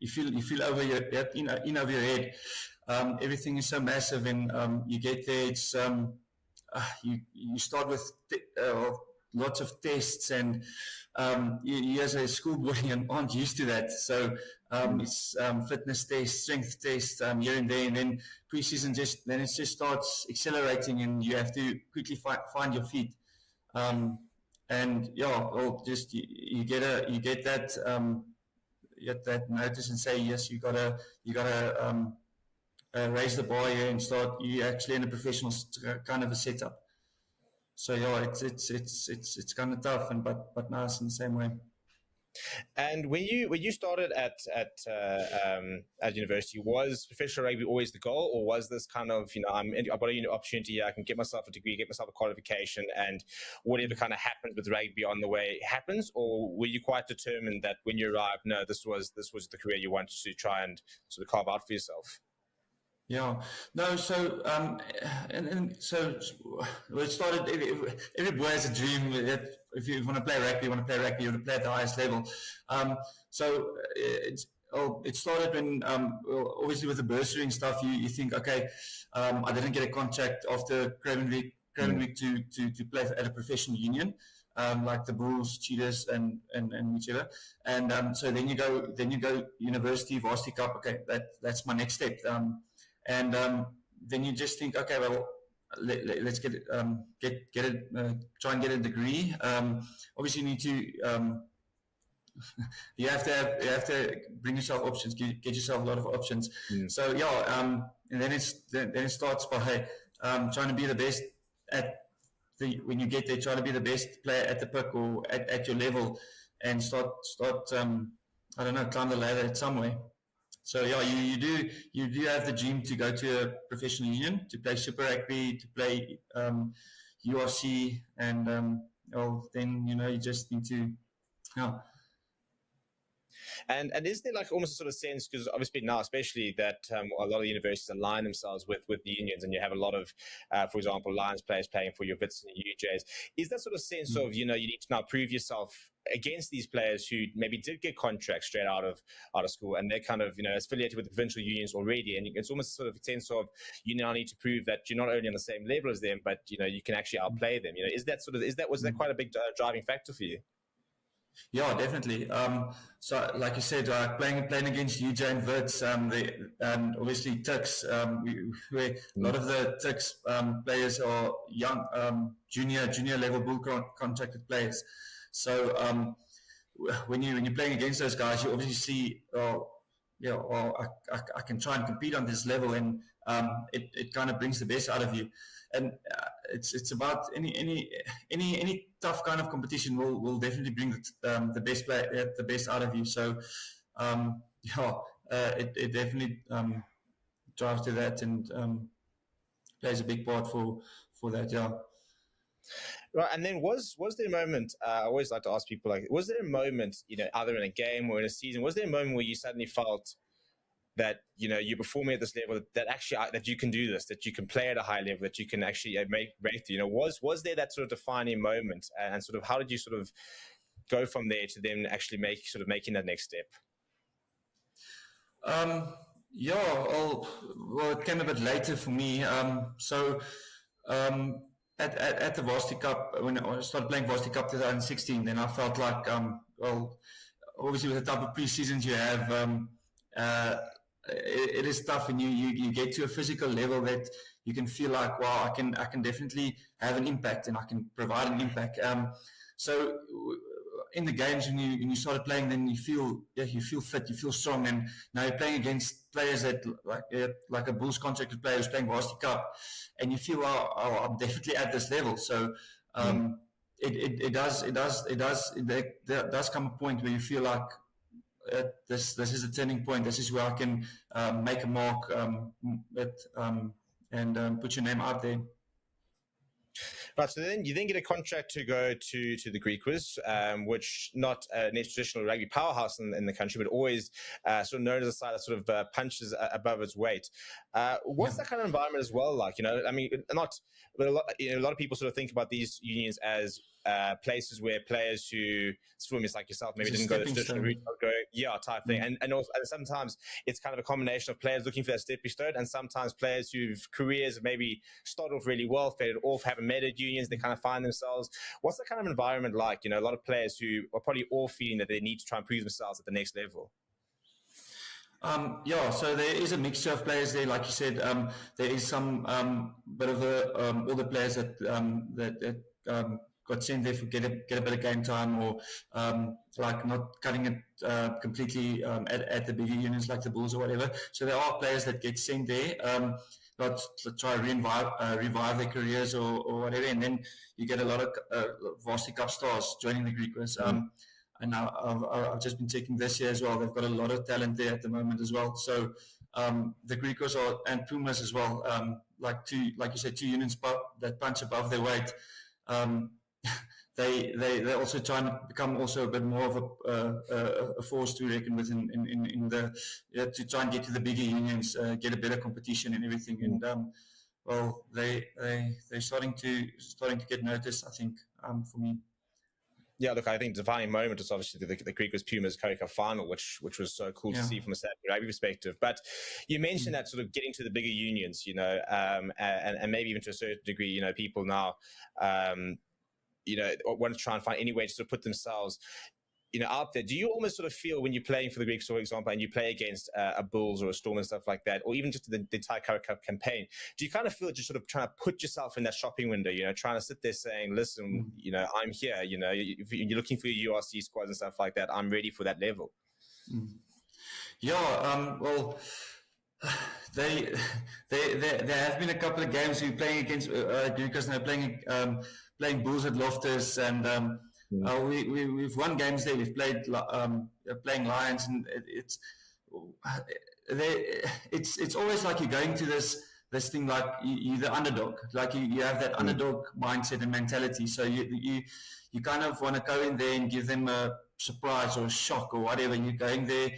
you feel over in over your head. Everything is so massive, and you get there. It's you start with lots of tests, and you as a schoolboy aren't used to that. So it's fitness tests, strength tests here and there, and then preseason then it just starts accelerating, and you have to quickly find your feet. And yeah, well, just you get that notice and say yes, you gotta raise the bar here and start. You actually in a professional kind of a setup. So yeah, it's kind of tough, but nice in the same way. And when you started at university, was professional rugby always the goal, or was this kind of, I've got an opportunity, I can get myself a degree, get myself a qualification, and whatever kind of happens with rugby on the way happens? Or were you quite determined that when you arrived, no, this was the career you wanted to try and sort of carve out for yourself? Yeah, no. So so it started. Every boy has a dream that if you want to play rugby, you want to play rugby at the highest level. So it started when obviously with the bursary and stuff. You think, okay, I didn't get a contract after Craven Week to play at a professional union. Like the Bulls, Cheetahs, and whichever, and so then you go university, Varsity Cup. Okay, that's my next step. And then you just think, okay, well, let's get it, try and get a degree. Obviously, you need to you have to bring yourself options, get yourself a lot of options. So yeah, and then it starts by trying to be the best at when you get there, try to be the best player at the pick or at your level, and start I don't know, climb the ladder somewhere. So yeah, you do have the dream to go to a professional union, to play Super Rugby, to play URC, and well, then you just need to yeah. And is there like almost a sort of sense, because obviously now, especially that a lot of universities align themselves with the unions, and you have a lot of, for example, Lions players playing for your Wits and your UJs. Is that sort of sense of, you need to now prove yourself against these players who maybe did get contracts straight out of school, and they're kind of affiliated with the provincial unions already, and it's almost sort of a sense of you now need to prove that you're not only on the same level as them, but you can actually outplay them. Was that quite a big driving factor for you? Yeah, definitely. So, like you said, playing against UJ and Wits, obviously Tuks, where a lot of the Tuks players are young, junior level bull contracted players. So when you're playing against those guys, you obviously see, I can try and compete on this level, and it kind of brings the best out of you. And it's about any tough kind of competition will definitely bring the best out of you. So it definitely drives to that, and plays a big part for that. Yeah. Right, and then was there a moment? I always like to ask people, like, was there a moment, either in a game or in a season, was there a moment where you suddenly felt that you're performing at this level, that actually that you can do this, that you can play at a high level, that you can actually break through? Was there that sort of defining moment, and sort of how did you sort of go from there to then actually making that next step? Well, it came a bit later for me. At the Varsity Cup, when I started playing Varsity Cup 2016, then I felt like, obviously with the type of pre-seasons you have, it is tough, and you get to a physical level that you can feel like, wow, I can definitely have an impact, and I can provide an impact. So in the games, when you started playing, then you feel fit, you feel strong, and now you're playing against players that like a Bulls contracted player who's playing Varsity Cup, and you feel, I'm definitely at this level. So it does come a point where you feel like, this is a turning point. This is where I can make a mark, and put your name out there. Right, so then you get a contract to go to the Greek quiz, which not a traditional rugby powerhouse in the country, but always sort of known as a side that sort of punches above its weight. What's that kind of environment as well like? I mean, but a lot of people sort of think about these unions as places where players who swimmers like yourself maybe didn't go the traditional route, type thing, and also and sometimes it's kind of a combination of players looking for that stepping stone, and sometimes players whose careers maybe start off really well, faded off, haven't made it unions, they kind of find themselves. What's that kind of environment like? A lot of players who are probably all feeling that they need to try and prove themselves at the next level. So there is a mixture of players there, like you said. There is some bit of all the players that got sent there for get a bit of game time, or like not cutting it completely at the bigger unions like the Bulls or whatever. So there are players that get sent there, not to try to revive their careers or whatever, and then you get a lot of Varsity Cup stars joining the Greek quiz. And now I've just been checking this year as well. They've got a lot of talent there at the moment as well. So the Griquas and Pumas as well, like you said, two unions that punch above their weight. They also try and become also a bit more of a force to reckon with in the to try and get to the bigger unions, get a better competition and everything. And they're starting to get noticed, I think, for me. Yeah, look, I think the defining moment is obviously the Greek was Pumas Currie Cup final, which was so cool to see from a rugby perspective. But you mentioned that sort of getting to the bigger unions, and maybe even to a certain degree, people now, want to try and find any way to sort of put themselves out there, do you almost sort of feel when you're playing for the Greeks, for example, and you play against a Bulls or a Storm and stuff like that, or even just the entire Currie Cup campaign, do you kind of feel just sort of trying to put yourself in that shopping window, trying to sit there saying, listen, I'm here, if you're looking for your URC squads and stuff like that, I'm ready for that level? Yeah, well, they there have been a couple of games we're playing against Griquas, and they're playing Bulls at Loftus, and we've won games there. We've played playing Lions, and it's always like you're going to this thing like you're the underdog, like you have that underdog mindset and mentality. So you kind of want to go in there and give them a surprise or a shock or whatever. You're going there.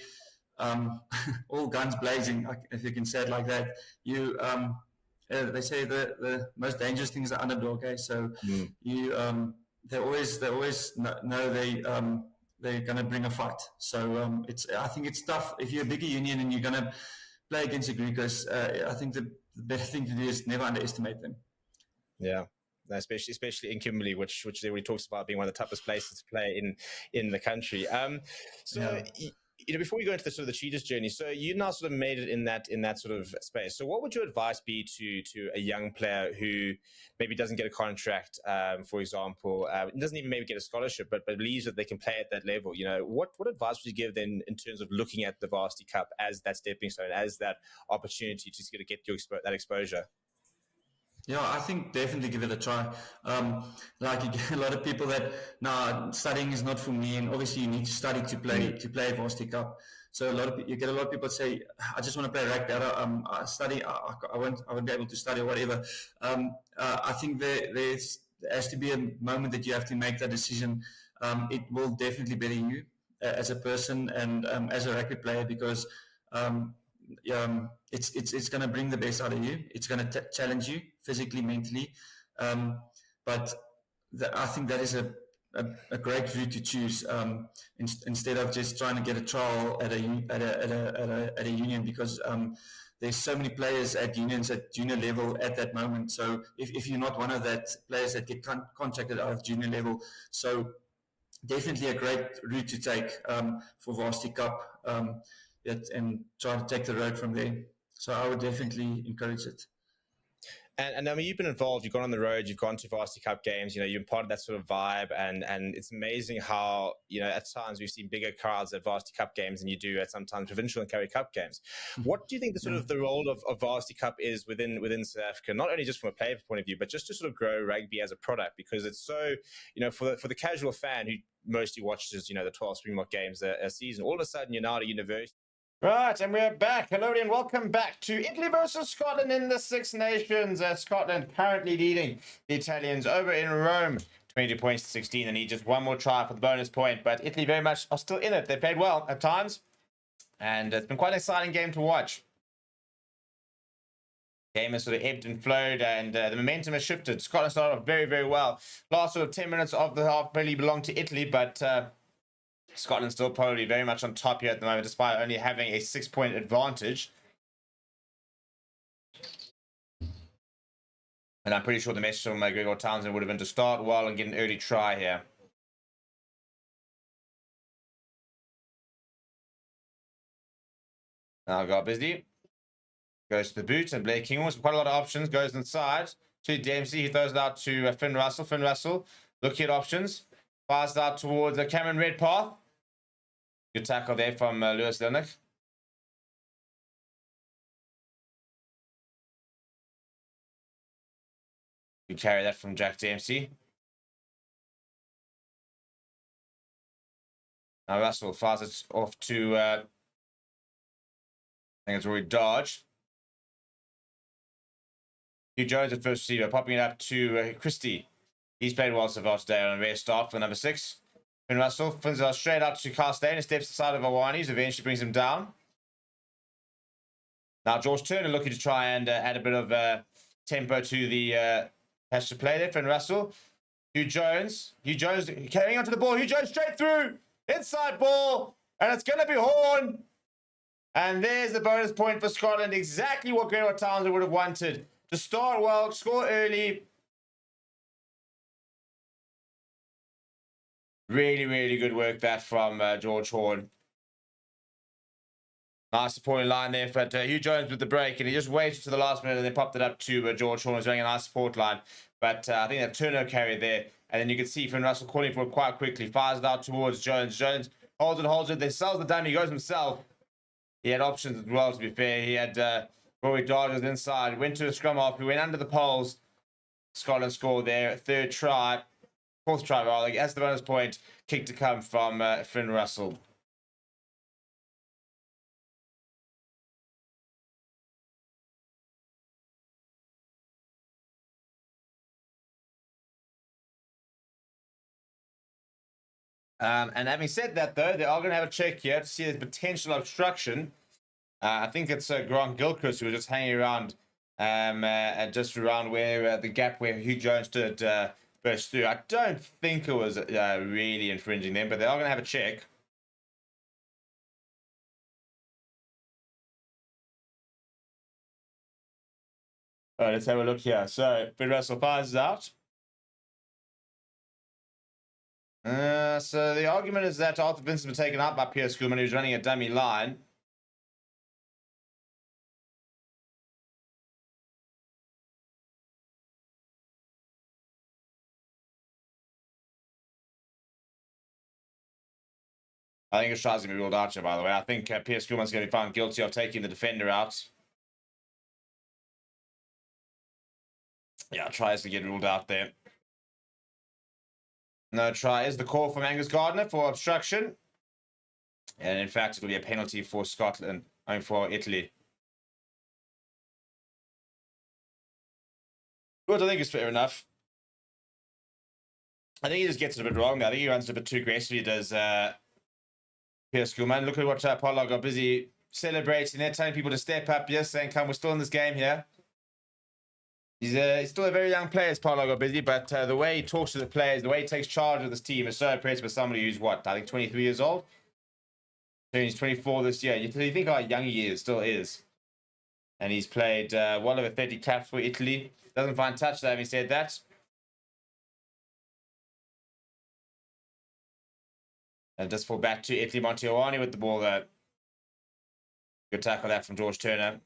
All guns blazing, if you can say it like that. They say the most dangerous thing is the underdog. So they always know they're going to bring a fight. So I think it's tough if you're a bigger union and you're going to play against the Griquas. I think the better thing to do is never underestimate them. Yeah. Especially in Kimberley, which everybody talks about being one of the toughest places to play in the country. Before we go into the sort of the Cheetahs journey, so you now sort of made it in that sort of space. So what would your advice be to a young player who maybe doesn't get a contract, for example, doesn't even maybe get a scholarship, but believes that they can play at that level? What advice would you give them in terms of looking at the Varsity Cup as that stepping stone, as that opportunity to get that exposure? Yeah, I think definitely give it a try. Like you get a lot of people that studying is not for me, and obviously you need to study to play Varsity Cup. So you get a lot of people say, I just want to play rugby. I study. I won't be able to study or whatever. I think there has to be a moment that you have to make that decision. It will definitely better you as a person and as a rugby player, because it's going to bring the best out of you. It's going to challenge you physically, mentally. But I think that is a great route to choose, instead of just trying to get a trial at a union, because there's so many players at unions at junior level at that moment. So if you're not one of that players that get contracted out of junior level, so definitely a great route to take for Varsity Cup. And try to take the road from there. So I would definitely encourage it. And I mean, you've been involved, you've gone on the road, you've gone to Varsity Cup games, you've been part of that sort of vibe, and it's amazing how, at times we've seen bigger crowds at Varsity Cup games than you do at sometimes provincial and Currie Cup games. What do you think the sort of the role of Varsity Cup is within South Africa, not only just from a player point of view, but just to sort of grow rugby as a product? Because it's so, for the casual fan who mostly watches, the 12 Springbok games a season, all of a sudden you're now at a university. Right, and we're back. Hello and welcome back to Italy versus Scotland in the Six Nations. Scotland currently leading the Italians over in Rome, 22 points to 16. They need just one more try for the bonus point, but Italy very much are still in it. They played well at times, and it's been quite an exciting game to watch. Game has sort of ebbed and flowed, and the momentum has shifted. Scotland started off very, very well. Last sort of 10 minutes of the half really belonged to Italy, but Scotland still probably very much on top here at the moment, despite only having a 6-point advantage. And I'm pretty sure the message from Gregor Townsend would have been to start well and get an early try here. Now got busy. Goes to the boot, and Blake King with quite a lot of options. Goes inside to Dempsey. He throws it out to Finn Russell. Finn Russell looking at options. Fires it out towards Cameron Redpath. Good tackle there from Lewis Linick. You carry that from Jack Dempsey. Now Russell fires it off to, I think it's Roy Dodge. Hugh Jones at first receiver, popping it up to Christie. He's played well so far today on a rare start for number 6. Finn Russell fins it straight out to Carstein and steps aside of Awani's, eventually brings him down. Now George Turner looking to try and add a bit of tempo to the patch to play there. Finn Russell. Hugh Jones carrying onto the ball. Hugh Jones straight through. Inside ball. And it's going to be Horn. And there's the bonus point for Scotland. Exactly what Gregor Townsend would have wanted. To start well, score early. Really, really good work that from George Horn. Nice supporting line there, but Hugh Jones with the break, and he just waited to the last minute and then popped it up to George Horn, who's running a nice support line. But I think that turnover carry there, and then you can see Finn Russell calling for it quite quickly, fires it out towards Jones. Jones holds it, then sells the dummy, goes himself. He had options as well, to be fair. He had Rory Dodgers inside, went to a scrum off, he went under the poles. Scotland scored there, fourth try rather. That's the bonus point. Kick to come from Finn Russell. And having said that, though, they are going to have a check here to see the potential obstruction. I think it's Grant Gilchrist who was just hanging around, just around where the gap where Hugh Jones stood burst through. I don't think it was really infringing them, but they are going to have a check. All right, let's have a look here. So, Finn Russell fires out. So the argument is that Arthur Vincent was taken out by Pierce Schoolman, who's running a dummy line. I think his try's going to be ruled out here, by the way. I think Pierce Schoolman's going to be found guilty of taking the defender out. Yeah, tries to get ruled out there. No try is the call from Angus Gardner for obstruction. And in fact, it'll be a penalty for Scotland, I mean for Italy. Which I think is fair enough. I think he just gets it a bit wrong. I think he runs a bit too aggressively, does Pierce Schoolman. Look at what Pollard got busy celebrating there, telling people to step up. Yes, saying, come, we're still in this game here. He's still a very young player, as Pollard got busy, but the way he talks to the players, the way he takes charge of this team is so impressive with somebody who's, what, I think 23 years old? So he's 24 this year. You think how young he is, still is. And he's played well over 30 caps for Italy. Doesn't find touch, though, having said that. And just fall back to Italy. Montiolani with the ball, though. Good tackle that from George Turner.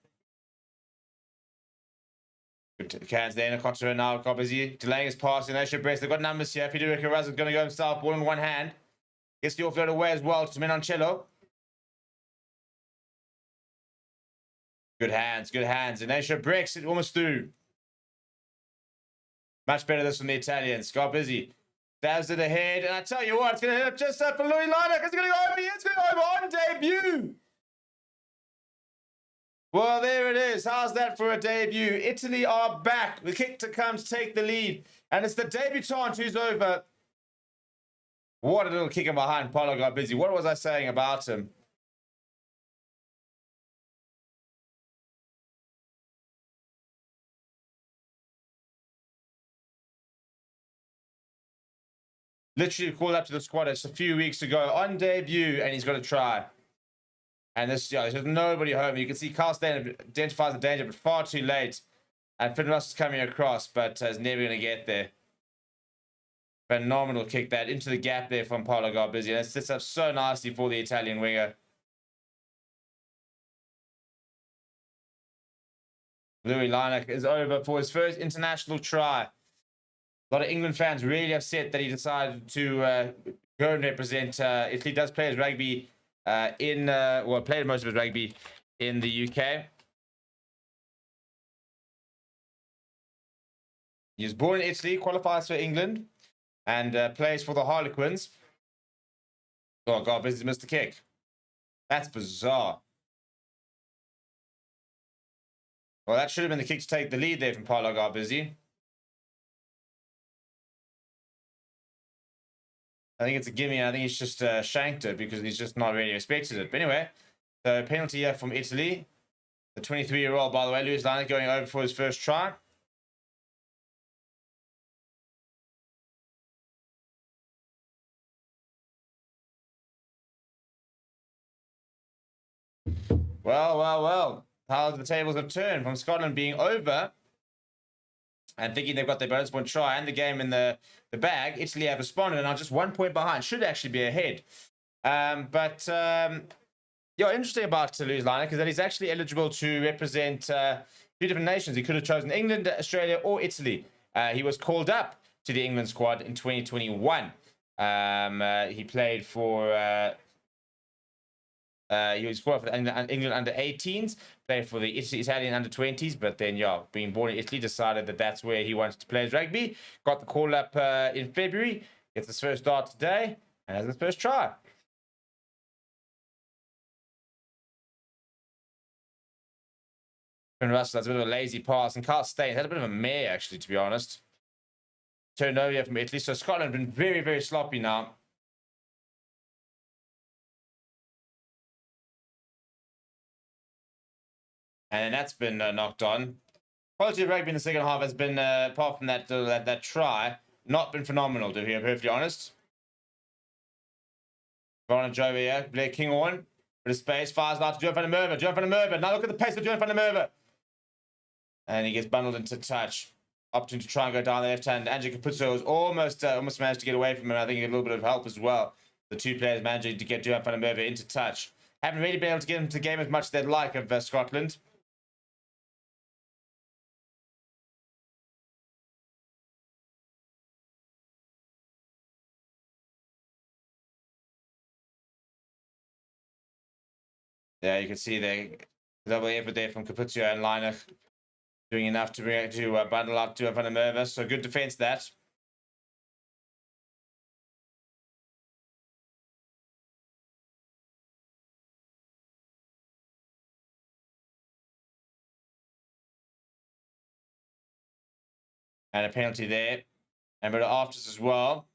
Good cans there. Nakotero now got busy. Delaying his pass in Asia Brest. They've got numbers here. Federico Razza's going to go himself. Ball in one hand. Gets the offload away as well to Menoncello. Good hands, good hands. Inacio breaks it almost through. Much better this from the Italians. Got busy. Stabs it ahead. And I tell you what, it's going to hit up just up for Louis Lineker. It's going to go over. It's going to go over on debut. Well, there it is. How's that for a debut? Italy are back. The kick to come to take the lead. And it's the debutant who's over. What a little kick in behind. Paulo got busy. What was I saying about him? Literally called up to the squad just a few weeks ago on debut, and he's got a try. And this, there's nobody home. You can see Carl Stain identifies the danger, but far too late. And Finn Russell's coming across, but is never going to get there. Phenomenal kick that into the gap there from Paolo Garbizzi. And it sets up so nicely for the Italian winger. Louis Lineker is over for his first international try. A lot of England fans really upset that he decided to go and represent Italy. Does play his rugby played most of his rugby in the UK. He was born in Italy, qualifies for England, and plays for the Harlequins. Oh, God, Busy missed the kick. That's bizarre. Well, that should have been the kick to take the lead there from Paolo Garbizzi. I think it's a gimme. I think he's just shanked it because he's just not really expected it. But anyway, the penalty here from Italy. The 23-year-old, by the way, Louis Lineker going over for his first try. Well. How the tables have turned from Scotland being over and thinking they've got their bonus point try and the game in the bag, Italy have responded and are just 1 point behind. Should actually be ahead. Interesting about Toulouse Liner because that he's actually eligible to represent 2 different nations. He could have chosen England, Australia, or Italy. He was called up to the England squad in 2021. He played for. He was called for the England under 18s, played for the Italian under 20s, but then, being born in Italy, decided that that's where he wanted to play his rugby. Got the call up in February, gets his first start today, and has his first try. Russell, that's a bit of a lazy pass, and Carl Steyn had a bit of a mare, actually, to be honest. Turned over from Italy, so Scotland have been very, very sloppy now. And that's been knocked on. Quality of rugby in the second half has been, apart from that try, not been phenomenal, to be perfectly honest. Varner over here, Blair Kinghorn, bit of space, fires out to Joe van der Merwe. Joe van der Merwe, now look at the pace of Joe van der Merwe. And he gets bundled into touch. Opportunity to try and go down the left hand. Andrew Capuzzo was almost managed to get away from him. I think he had a little bit of help as well. The 2 players managing to get Joe van der Merwe into touch. Haven't really been able to get into the game as much as they'd like of Scotland. Yeah, you can see the double effort there from Capuzzo and Liner doing enough to bundle up to Van der Merwe. So good defense that. And a penalty there. And a bit of afters as well.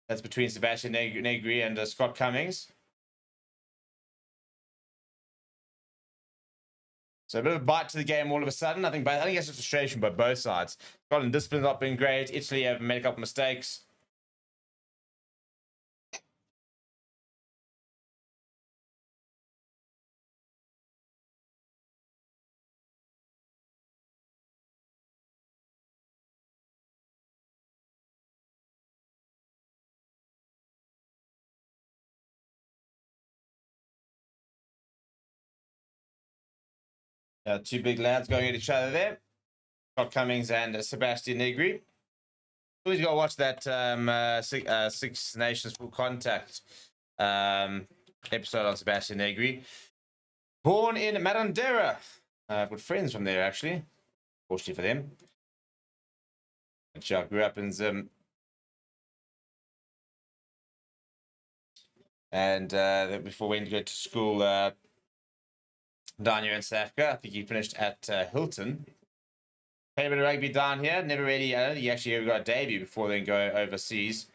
That's between Sebastian Negri and Scott Cummings. So a bit of a bite to the game all of a sudden. I think it's just frustration by both sides. Scotland discipline's not been great. Italy have made a couple of mistakes. Two big lads going at each other there. Scott Cummings and Sebastian Negri. Always got to watch that Six Nations Full Contact episode on Sebastian Negri. Born in Marandera. I've got friends from there, actually. Fortunately for them. Chuck grew up in Zim. And before we went to go to school down here in South Africa, I think he finished at Hilton. Played a bit of rugby down here. Never really, I don't think he actually ever got a debut before then go overseas.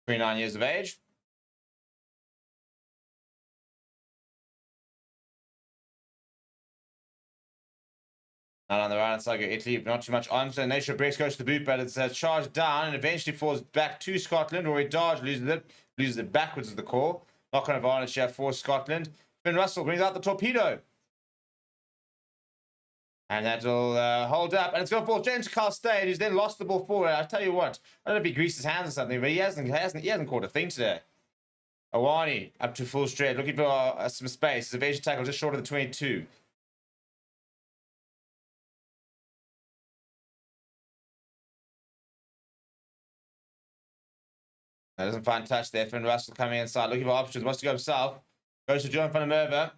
"29 years of age. And on the right hand side, go Italy, not too much on. So Nation Breaks goes to the boot, but it's charged down and eventually falls back to Scotland. Rory Dodge loses it backwards of the call. Knock on advantage here for Scotland. Finn Russell brings out the torpedo. And that'll hold up. And it's going to fall James Carl-Steyn, who's then lost the ball forward. I tell you what, I don't know if he greased his hands or something, but he hasn't caught a thing today. Awani up to full straight, looking for some space. His evasion tackle just short of the 22. That doesn't find touch there. Finn Russell coming inside, looking for options. Wants to go himself. Goes to Joe van der Merwe.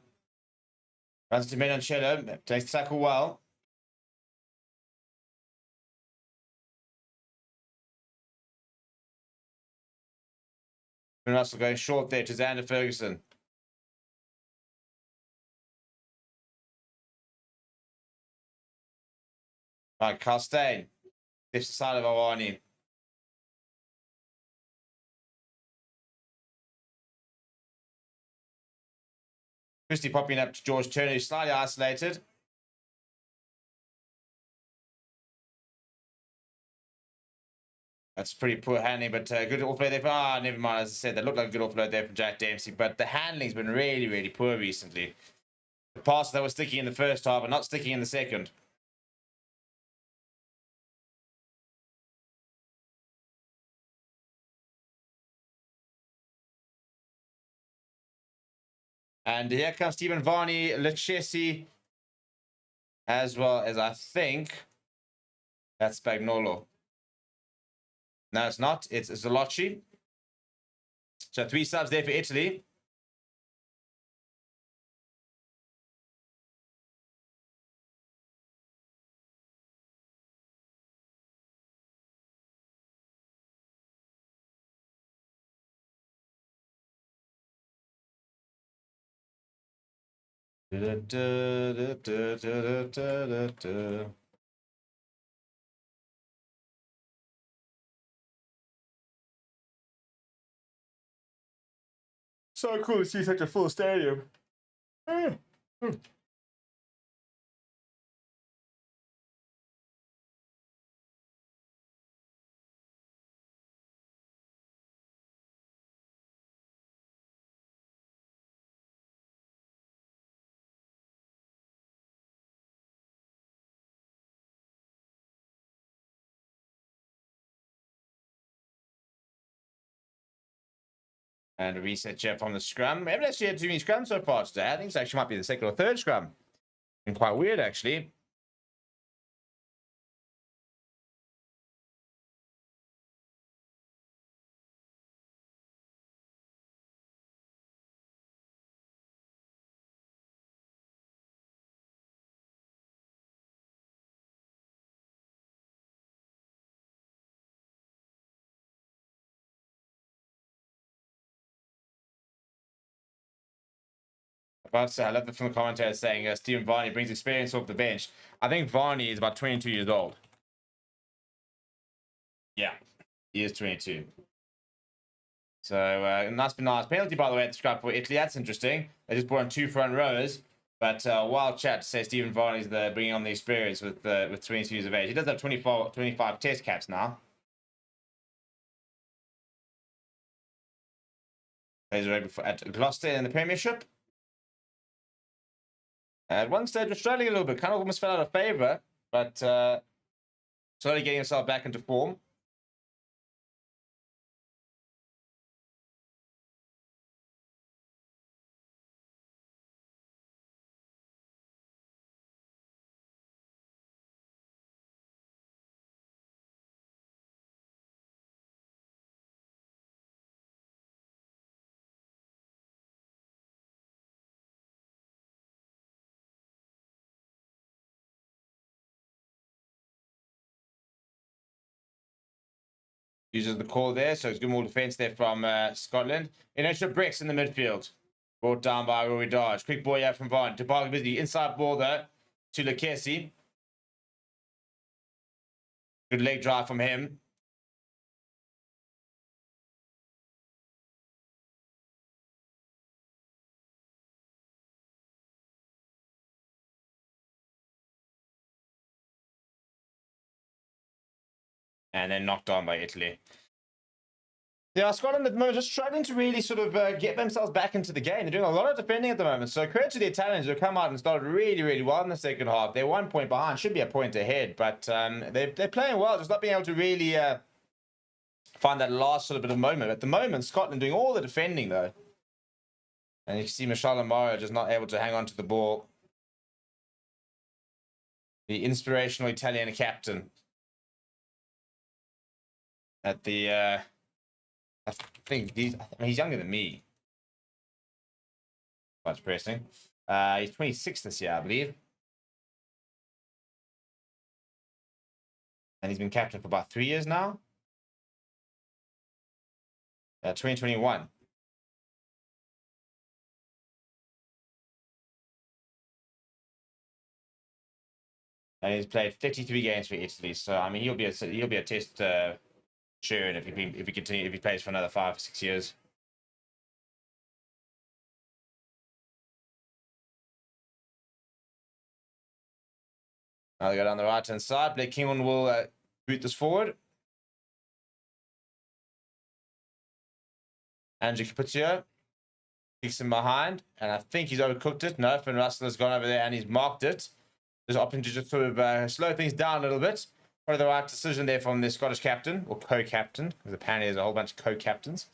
Runs to Menoncello. Takes the tackle well. Finn Russell going short there to Xander Ferguson. Right, Carl-Steyn. Dips the side of Awani. Christie popping up to George Turner, who's slightly isolated. That's pretty poor handling, but good offload there. Ah, never mind. As I said, that looked like a good offload there from Jack Dempsey, but the handling's been really, really poor recently. The passes that were sticking in the first half are not sticking in the second. And here comes Stephen Varney, Lechesi, as well as I think that's Spagnolo. No, it's not. It's Zalocci. So 3 subs there for Italy. So cool to see such a full stadium. And a reset check from the scrum. We haven't actually had too many scrums so far today. I think this actually might be the second or third scrum. And quite weird, actually. About to say, I love it from the commentator saying Stephen Varney brings experience off the bench. I think Varney is about 22 years old. Yeah, he is 22. So, nice penalty, by the way, at the scrum for Italy. That's interesting. They just brought on 2 front rows. But wild chat to say Stephen Varney's bringing on the experience with 22 years of age. He does have 25 test caps now. Plays rugby at Gloucester in the Premiership. At one stage, was struggling a little bit. Kind of almost fell out of favour. But slowly getting himself back into form. Uses the call there, so it's good more defense there from Scotland. Inertia Bricks in the midfield. Brought down by Rory Dodge. Quick ball out from Vaughn. Debark busy. Inside ball though to Lekesi. Good leg drive from him. And then knocked on by Italy. Yeah, Scotland at the moment just struggling to really sort of get themselves back into the game. They're doing a lot of defending at the moment. So credit to the Italians who have come out and started really, really well in the second half. They're 1 point behind, should be a point ahead, but they're playing well, just not being able to really find that last sort of bit of moment. At the moment, Scotland doing all the defending though. And you can see Michelle Amaro just not able to hang on to the ball. The inspirational Italian captain at the I think he's younger than me. Quite depressing. He's 26 this year, I believe. And he's been captain for about 3 years now. 2021. And he's played 53 games for Italy. So I mean, he'll be a test sure if he plays for another 5 or 6 years. Now they go down the right hand side. Blake Kingman will boot this forward. Andrew Capuzzo kicks him behind, and I think he's overcooked it. No, Finn Russell has gone over there and he's marked it. There's an opportunity to just sort of slow things down a little bit. Probably the right decision there from the Scottish captain, or co-captain, because apparently there's a whole bunch of co-captains.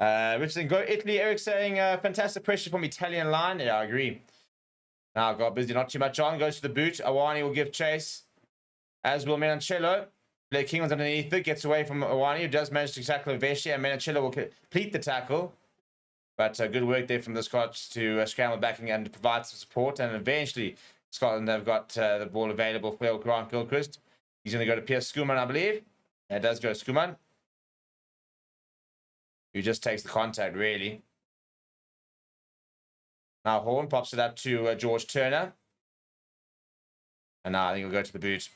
Richardson, go Italy. Eric saying, fantastic pressure from Italian line. Yeah, I agree. Now got busy, not too much on. Goes to the boot. Awani will give chase, as will Menoncello. Blake Kingman's underneath it, gets away from Awani, who does manage to tackle eventually, and Menoncello will complete the tackle. But good work there from the Scots to scramble back and provide some support. And eventually, Scotland have got the ball available for Grant Gilchrist. He's going to go to Pierce Schoeman, I believe. And it does go to Schoeman, who just takes the contact, really. Now Horn pops it up to George Turner. And now I think he'll go to the boot.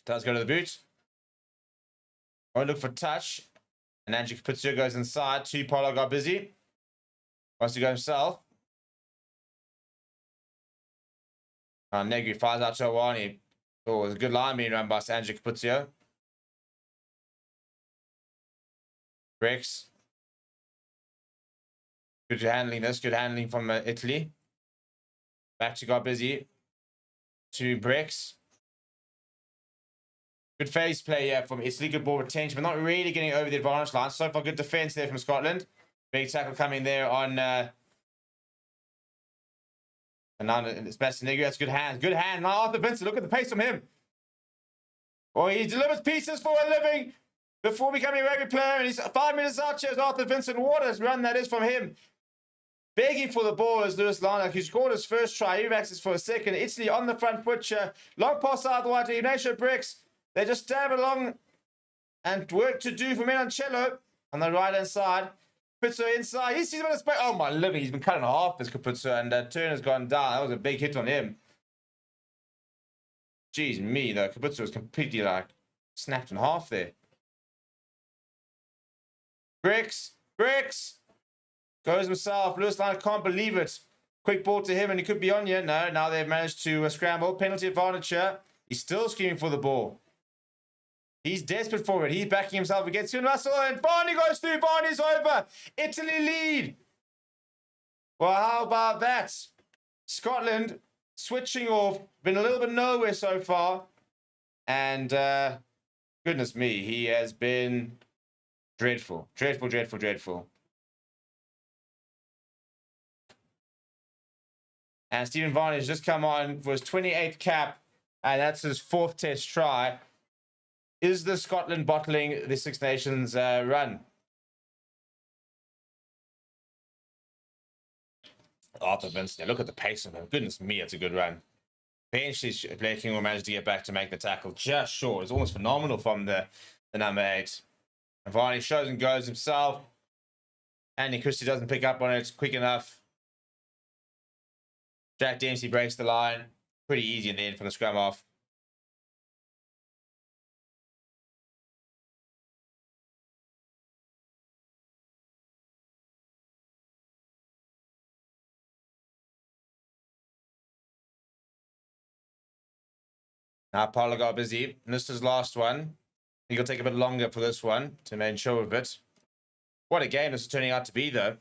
Does go to the boot. Won't look for touch. And Andrew Capuzzo goes inside. Polo got busy. Wants to go himself. Negri fires out to Awani. Oh, it was a good line being run by Andrew Capuzzo. Breaks. Good handling this. Good handling from Italy. Back to got busy. To Brex. Good phase play here from Italy. Good ball retention, but not really getting over the advantage line. So far, good defense there from Scotland. Big tackle coming there on and now it's Bastianegri. That's good hand. Good hand. Now Arthur Vincent. Look at the pace from him. Oh, he delivers pieces for a living before becoming a rugby player. And he's 5 minutes out here as Arthur Vincent. What a run that is from him. Begging for the ball is Lewis Larnock, who scored his first try. He maxes for a second. Italy on the front foot. Long pass out the wide to Ignacio Brix. They just stab along and work to do for Menoncello on the right-hand side. Capuzzo inside. He sees him in a space. Oh, my living. He's been cut in half, this Capuzzo, and Turner's gone down. That was a big hit on him. Jeez me, though. Capuzzo was completely, snapped in half there. Brix. Goes himself. Lewis Line can't believe it. Quick ball to him, and he could be on here. No, now they've managed to scramble. Penalty advantage here. He's still screaming for the ball. He's desperate for it. He's backing himself against Finn Russell, and Barney goes through. Barney's over. Italy lead. Well, how about that? Scotland switching off. Been a little bit nowhere so far. And goodness me, he has been dreadful. Dreadful. And Stephen Varney has just come on for his 28th cap. And that's his 4th test try. Is the Scotland bottling the Six Nations run? Arthur Vincent, look at the pace of him. Goodness me, it's a good run. Eventually, Blake King will manage to get back to make the tackle just short. It's almost phenomenal from the number 8. And Varney shows and goes himself. Andy Christie doesn't pick up on it quick enough. Jack Dempsey breaks the line. Pretty easy in the end from the scrum off. Now Paolo got busy. And this is his last one. I think it'll take a bit longer for this one to make sure of it. What a game this is turning out to be, though.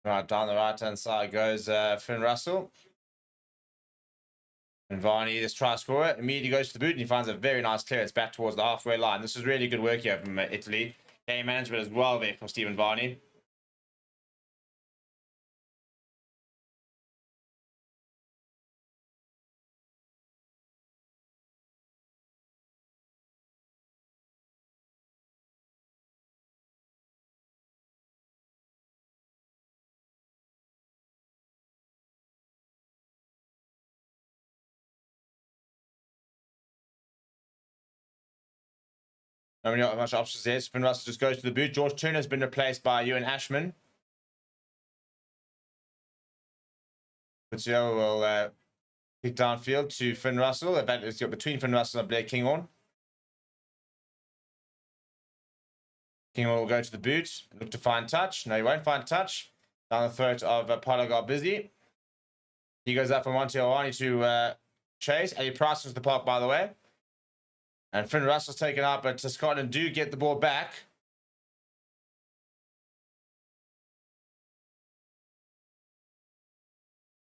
Right, down the right-hand side goes Finn Russell. And Varney, this try scorer, immediately goes to the boot and he finds a very nice clearance back towards the halfway line. This is really good work here from Italy. Game management as well there from Stephen Varney. Not much options there. Finn Russell just goes to the boot. George Turner has been replaced by Ewan Ashman. Couture will kick downfield to Finn Russell. In fact, it's got between Finn Russell and Blair Kinghorn. Kinghorn will go to the boot. Look to find touch. No, he won't find touch. Down the throat of Palagar Busy. He goes up from Monte Owani to chase. Eddie Price was the park, by the way. And Finn Russell's taken up, but Scotland do get the ball back.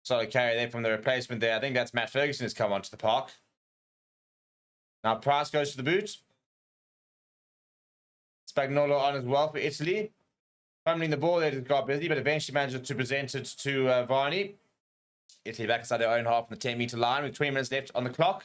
Solid carry there from the replacement there. I think that's Matt Ferguson has come onto the park. Now Price goes to the boot. Spagnolo on as well for Italy. Fumbling the ball there, got busy, but eventually managed to present it to Varney. Italy back inside their own half on the 10-meter line with 20 minutes left on the clock.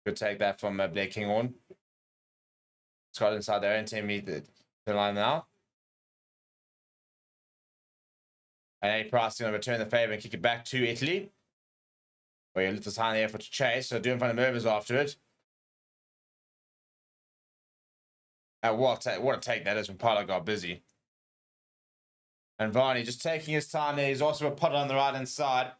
Good take that from Blair Kinghorn. Scotland inside their own 10-meter line now. And A Price going to return the favour and kick it back to Italy. Where he lifts his hand there for to chase. So doing front of Mervers after it. What a take that is when Palo got busy. And Varney just taking his time there. He's also a putter on the right hand side.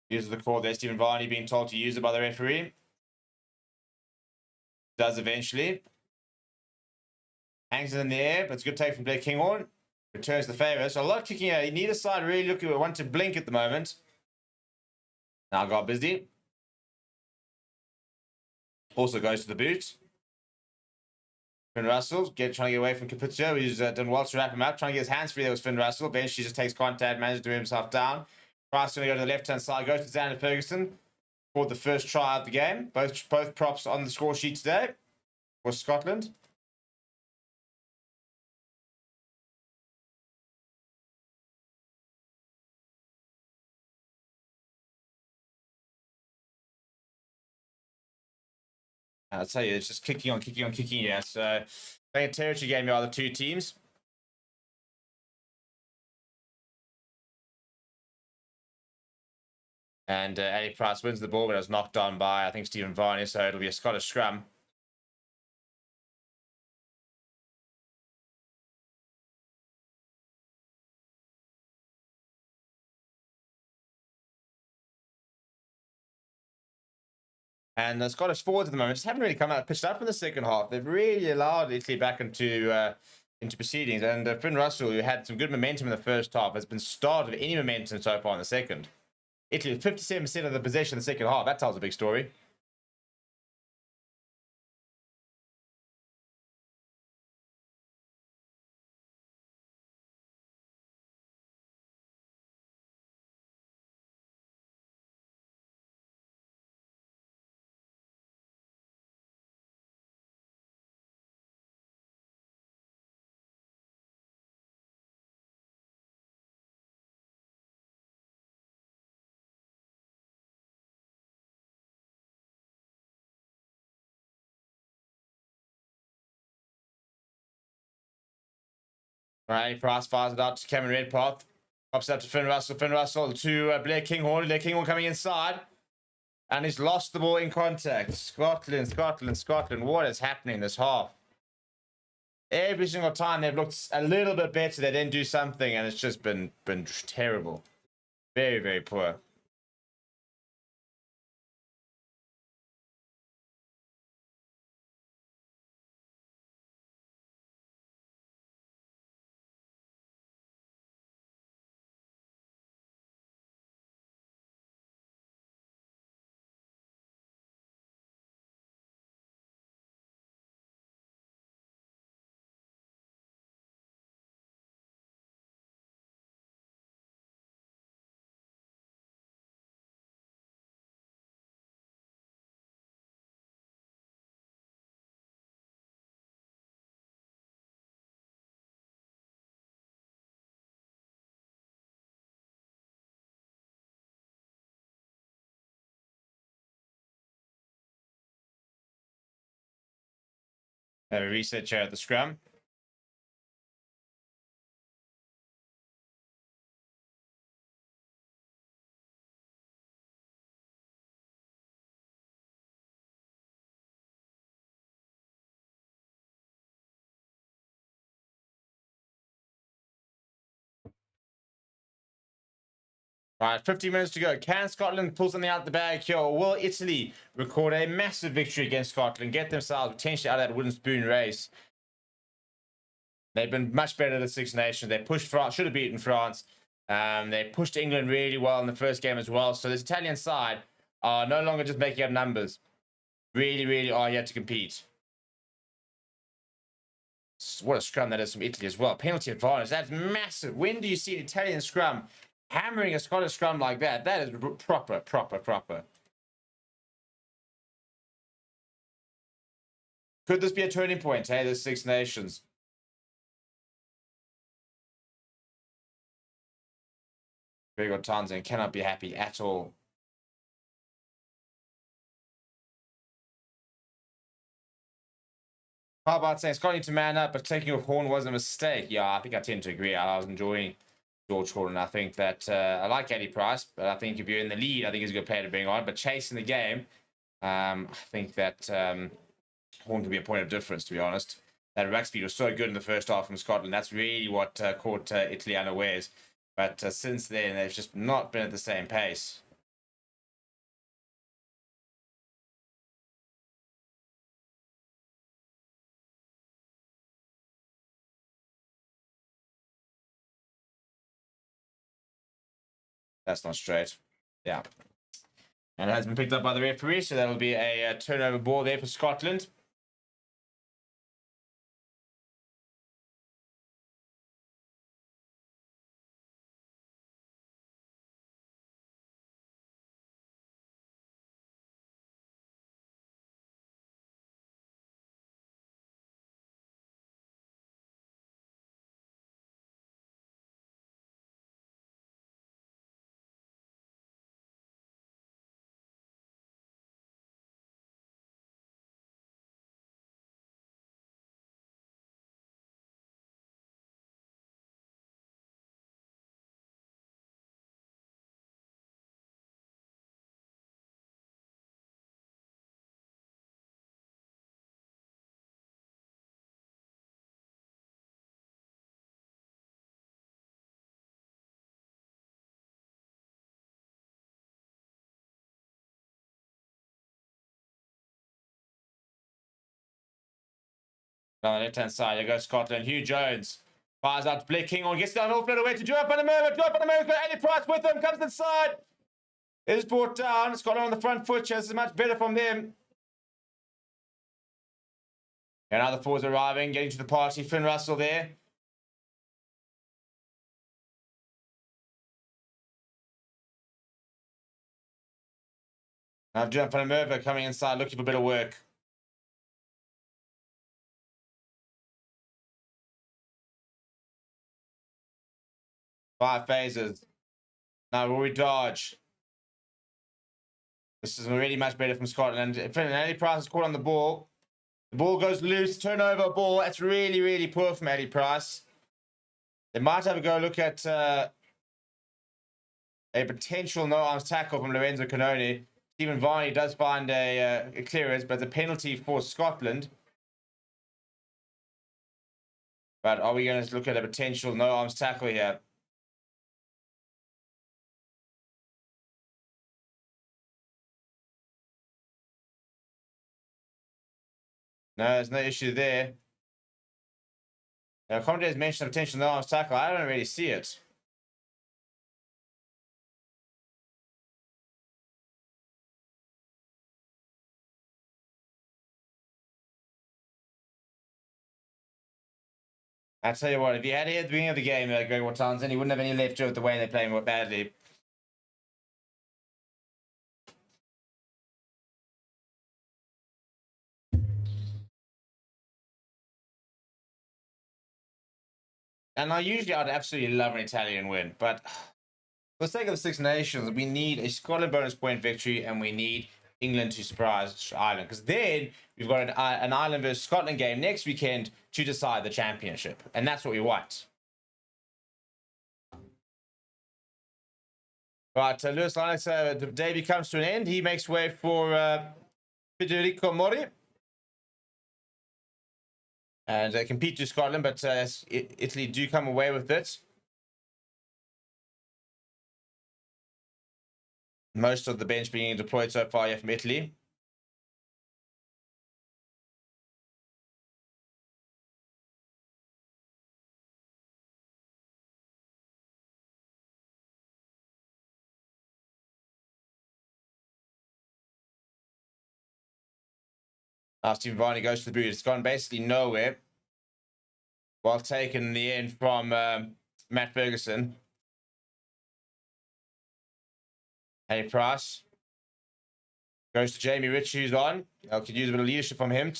Uses the call there. Stephen Varney being told to use it by the referee. Does eventually. Hangs it in the air, but it's a good take from Blair Kinghorn. Returns the favour. So a lot of kicking out. Neither side really looking at one to blink at the moment. Now got busy. Also goes to the boot. Finn Russell trying to get away from Capuzzo, who's done well to wrap him up. Trying to get his hands free there was Finn Russell. Eventually just takes contact, manages to do himself down. Price going to go to the left-hand side, goes to Xander Ferguson. Scored the first try of the game. Both props on the score sheet today for Scotland. I'll tell you, it's just kicking on. Yeah, so playing a territory game here are the two teams. And Eddie Price wins the ball, but it was knocked on by, I think, Stephen Varney, so it'll be a Scottish scrum. And the Scottish forwards at the moment just haven't really come out pitched up in the second half. They've really allowed Italy back into proceedings. And Finn Russell, who had some good momentum in the first half, has been starved of any momentum so far in the second. Italy with 57% of the possession in the second half. That tells a big story. All right, Price fires it out to Cameron Redpath. Pops up to Finn Russell. Finn Russell to Blair Kinghorn. Blair Kinghorn coming inside. And he's lost the ball in contact. Scotland. What is happening this half? Every single time they've looked a little bit better, they then do something, and it's just been terrible. Very, very poor. Have a reset here at the scrum. Right, 50 minutes to go. Can Scotland pull something out the bag here, or will Italy record a massive victory against Scotland, get themselves potentially out of that wooden spoon race? They've been much better than the Six Nations. They pushed France, should have beaten France. They pushed England really well in the first game as well. So this Italian side are no longer just making up numbers. Really, really are here to compete. What a scrum that is from Italy as well. Penalty advantage. That's massive. When do you see an Italian scrum hammering a Scottish scrum like that? That is proper. Could this be a turning point, hey, the Six Nations? Very good. Townsend cannot be happy at all. How about saying Scotland need to man up, but taking off Horn was a mistake? Yeah, I think I tend to agree. I was enjoying George Horn. I think that I like Eddie Price, but I think if you're in the lead, I think he's a good player to bring on. But chasing the game, I think that Horn could be a point of difference, to be honest. That ruck speed was so good in the first half from Scotland. That's really what caught Italy unawares. But since then, they've just not been at the same pace. That's not straight. Yeah. And it has been picked up by the referee, so that'll be a turnover ball there for Scotland. On the left-hand side, there goes Scotland. Hugh Jones fires out to Blake Kinghorn, gets down off away to Joe Panamera. Eddie Price with him, comes inside. It is brought down. Scotland on the front foot. This is much better from them. And now the forwards arriving, getting to the party. Finn Russell there. Now Joe Panamera coming inside, looking for a bit of work. Five phases. Now Rory Dodge. This is already much better from Scotland. Eddie Price is caught on the ball. The ball goes loose. Turnover ball. That's really, really poor from Eddie Price. They might have a go look at a potential no-arms tackle from Lorenzo Canoni. Stephen Varney does find a clearance, but it's a penalty for Scotland. But are we going to look at a potential no-arms tackle here? No, there's no issue there. Now, commentators mentioned a potential no-arms tackle. I don't really see it. I tell you what, if he had it at the beginning of the game, Greg Watchalong, he wouldn't have any left with the way they're playing badly. And I'd absolutely love an Italian win, but for the sake of the Six Nations, we need a Scotland bonus point victory, and we need England to surprise Ireland, because then we've got an Ireland versus Scotland game next weekend to decide the championship, and that's what we want. Right, Lewis Lennox, the debut comes to an end. He makes way for Federico Mori. And they compete to Scotland, but Italy do come away with it. Most of the bench being deployed so far here from Italy. Stephen Varney goes to the boot. It's gone basically nowhere. Well taken in the end from Matt Ferguson. Hey, Price. Goes to Jamie Rich, who's on. I could use a bit of leadership from him.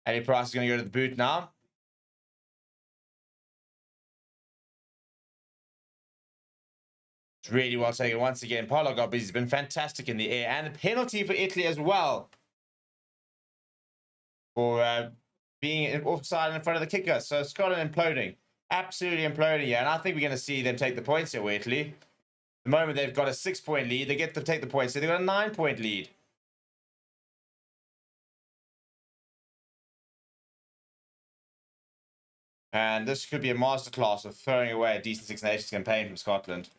Eddie Price is going to go to the boot now. It's really well taken once again. Paulo got busy. He's been fantastic in the air. And a penalty for Italy as well. For being offside in front of the kicker. So Scotland imploding. Absolutely imploding here. And I think we're going to see them take the points here with Italy. The moment they've got a 6-point lead, they get to take the points. So they've got a 9-point lead. And this could be a masterclass of throwing away a decent Six Nations campaign from Scotland.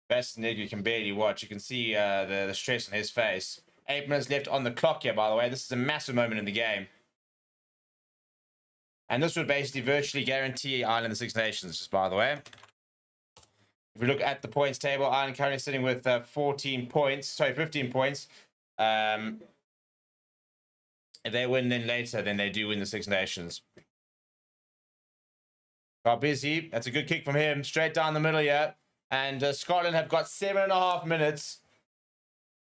Best nigga can barely watch. You can see the stress on his face. 8 minutes left on the clock here, by the way. This is a massive moment in the game. And this would basically virtually guarantee Ireland the Six Nations, just by the way. If we look at the points table, Ireland currently sitting with 15 points. If they win then later, then they do win the Six Nations. Got busy. That's a good kick from him. Straight down the middle here. And Scotland have got 7.5 minutes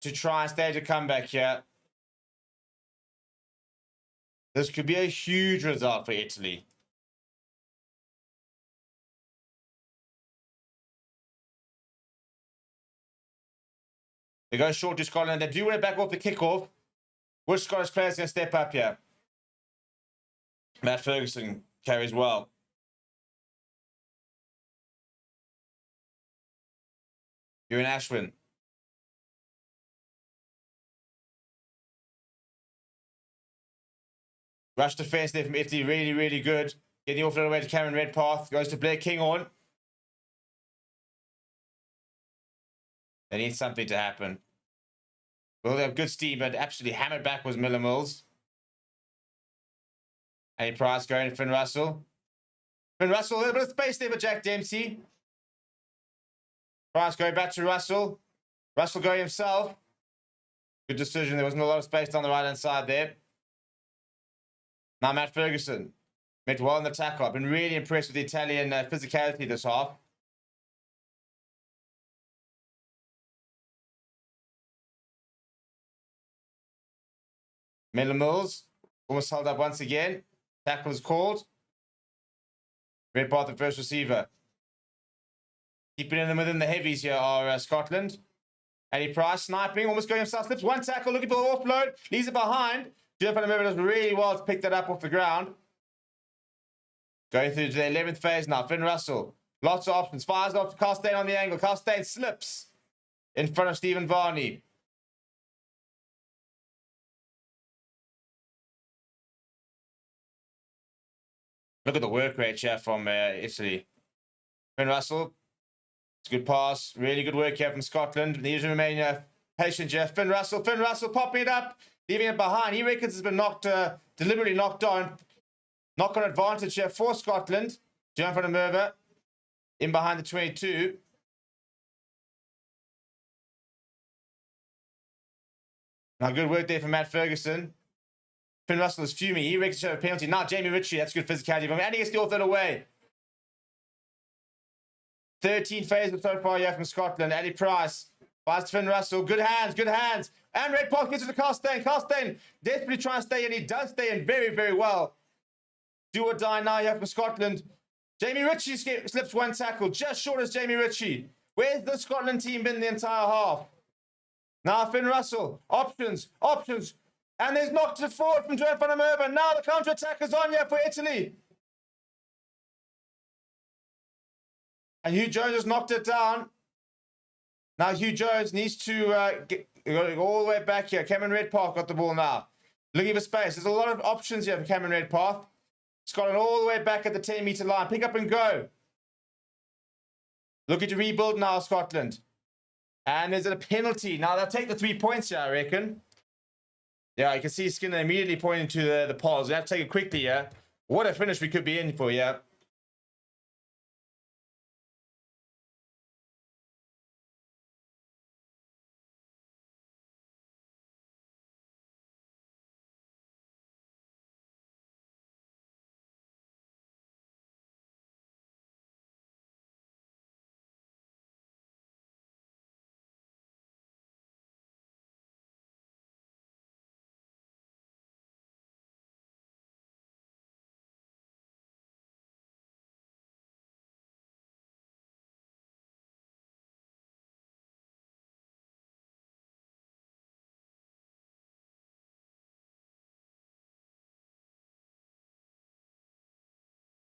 to try and stage a comeback here. This could be a huge result for Italy. They go short to Scotland. They do win it back off the kickoff. Which Scottish player is going to step up here? Matt Ferguson carries well. Ewan Ashwin. Rush defense there from Italy. Really, really good. Getting the offload away to Cameron Redpath. Goes to Blair Kinghorn. They need something to happen. Well, they have good steam, but absolutely hammered back was Miller Mills. Any Price going to Finn Russell. Finn Russell, a little bit of space there for Jack Dempsey. Price going back to Russell. Russell going himself. Good decision. There wasn't a lot of space down the right-hand side there. Now Matt Ferguson. Met well in the tackle. I've been really impressed with the Italian physicality this half. Miller Mills. Almost held up once again. Tackle is called. Redpath, the first receiver. Keeping them within the heavies here are Scotland. Eddie Price sniping, almost going himself. Slips one tackle, looking for the offload. Leaves it behind. Jeff Van does really well to pick that up off the ground. Going through to the 11th phase now. Finn Russell. Lots of options. Fires off to Costain on the angle. Costain slips in front of Stephen Varney. Look at the work rate here from Italy. Finn Russell. It's a good pass. Really good work here from Scotland. They usually remain Patient Jeff. Finn Russell popping it up, leaving it behind. He reckons it's been deliberately knocked on. Knock on advantage here for Scotland. John van der Merwe in behind the 22. Now, good work there from Matt Ferguson. Finn Russell is fuming. He reckons he should have a penalty. Now, Jamie Ritchie, that's good physicality from him. And he gets the offload away. 13 phases so far here from Scotland. Ali Price finds Finn Russell. Good hands, good hands. And Redpath gets it to Costain. Costain desperately trying to stay in. He does stay in very, very well. Do or die now here from Scotland. Jamie Ritchie slips one tackle. Just short as Jamie Ritchie. Where's the Scotland team been the entire half? Now Finn Russell. Options. And there's knocked it forward from Joan van der Merwe. Now the counter-attack is on here for Italy. And Hugh Jones has knocked it down. Now Hugh Jones needs to go all the way back here. Cameron Redpath got the ball now. Looking for space. There's a lot of options here for Cameron Redpath. Scotland all the way back at the 10-meter line. Pick up and go. Looking to rebuild now, Scotland. And there's a penalty. Now they'll take the 3 points here, I reckon. Yeah, you can see Skinner immediately pointing to the polls. We have to take it quickly here. What a finish we could be in for, yeah.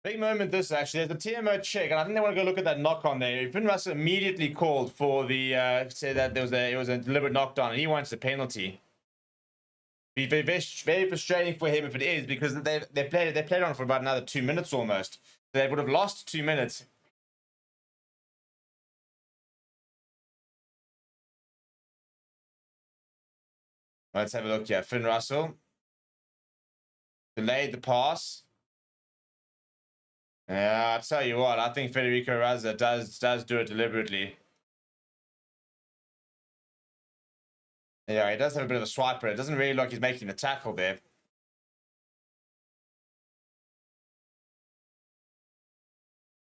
Big moment this, actually. There's a TMO check, and I think they want to go look at that knock on there. Finn Russell immediately called for the, said that it was a deliberate knockdown, and he wants a penalty. Be very frustrating for him if it is, because they played on for about another 2 minutes almost. They would have lost 2 minutes. Let's have a look here. Finn Russell delayed the pass. Yeah, I'll tell you what, I think Federico Razza does do it deliberately. Yeah, he does have a bit of a swiper. It doesn't really look like he's making the tackle there.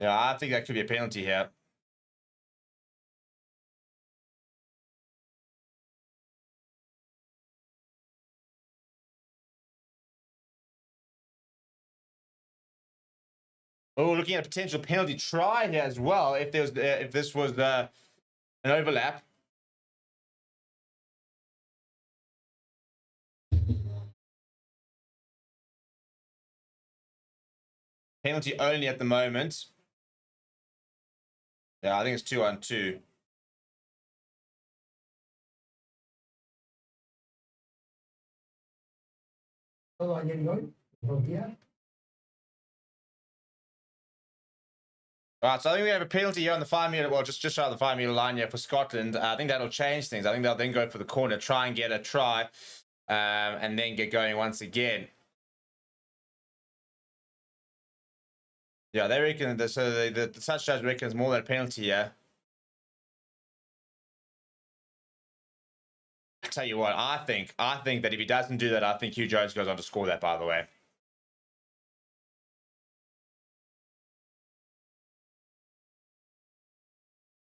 Yeah, I think that could be a penalty here. Oh, looking at a potential penalty try here as well. If this was an overlap. Penalty only at the moment. Yeah, I think it's 2-on-2. Right, so I think we have a penalty here on the 5 meter, well, just shy of the 5 meter line here for Scotland. I think that'll change things. I think they'll then go for the corner, try and get a try, and then get going once again. Yeah, they reckon the touch judge reckons more than a penalty here. I tell you what, I think that if he doesn't do that, I think Hugh Jones goes on to score that, by the way.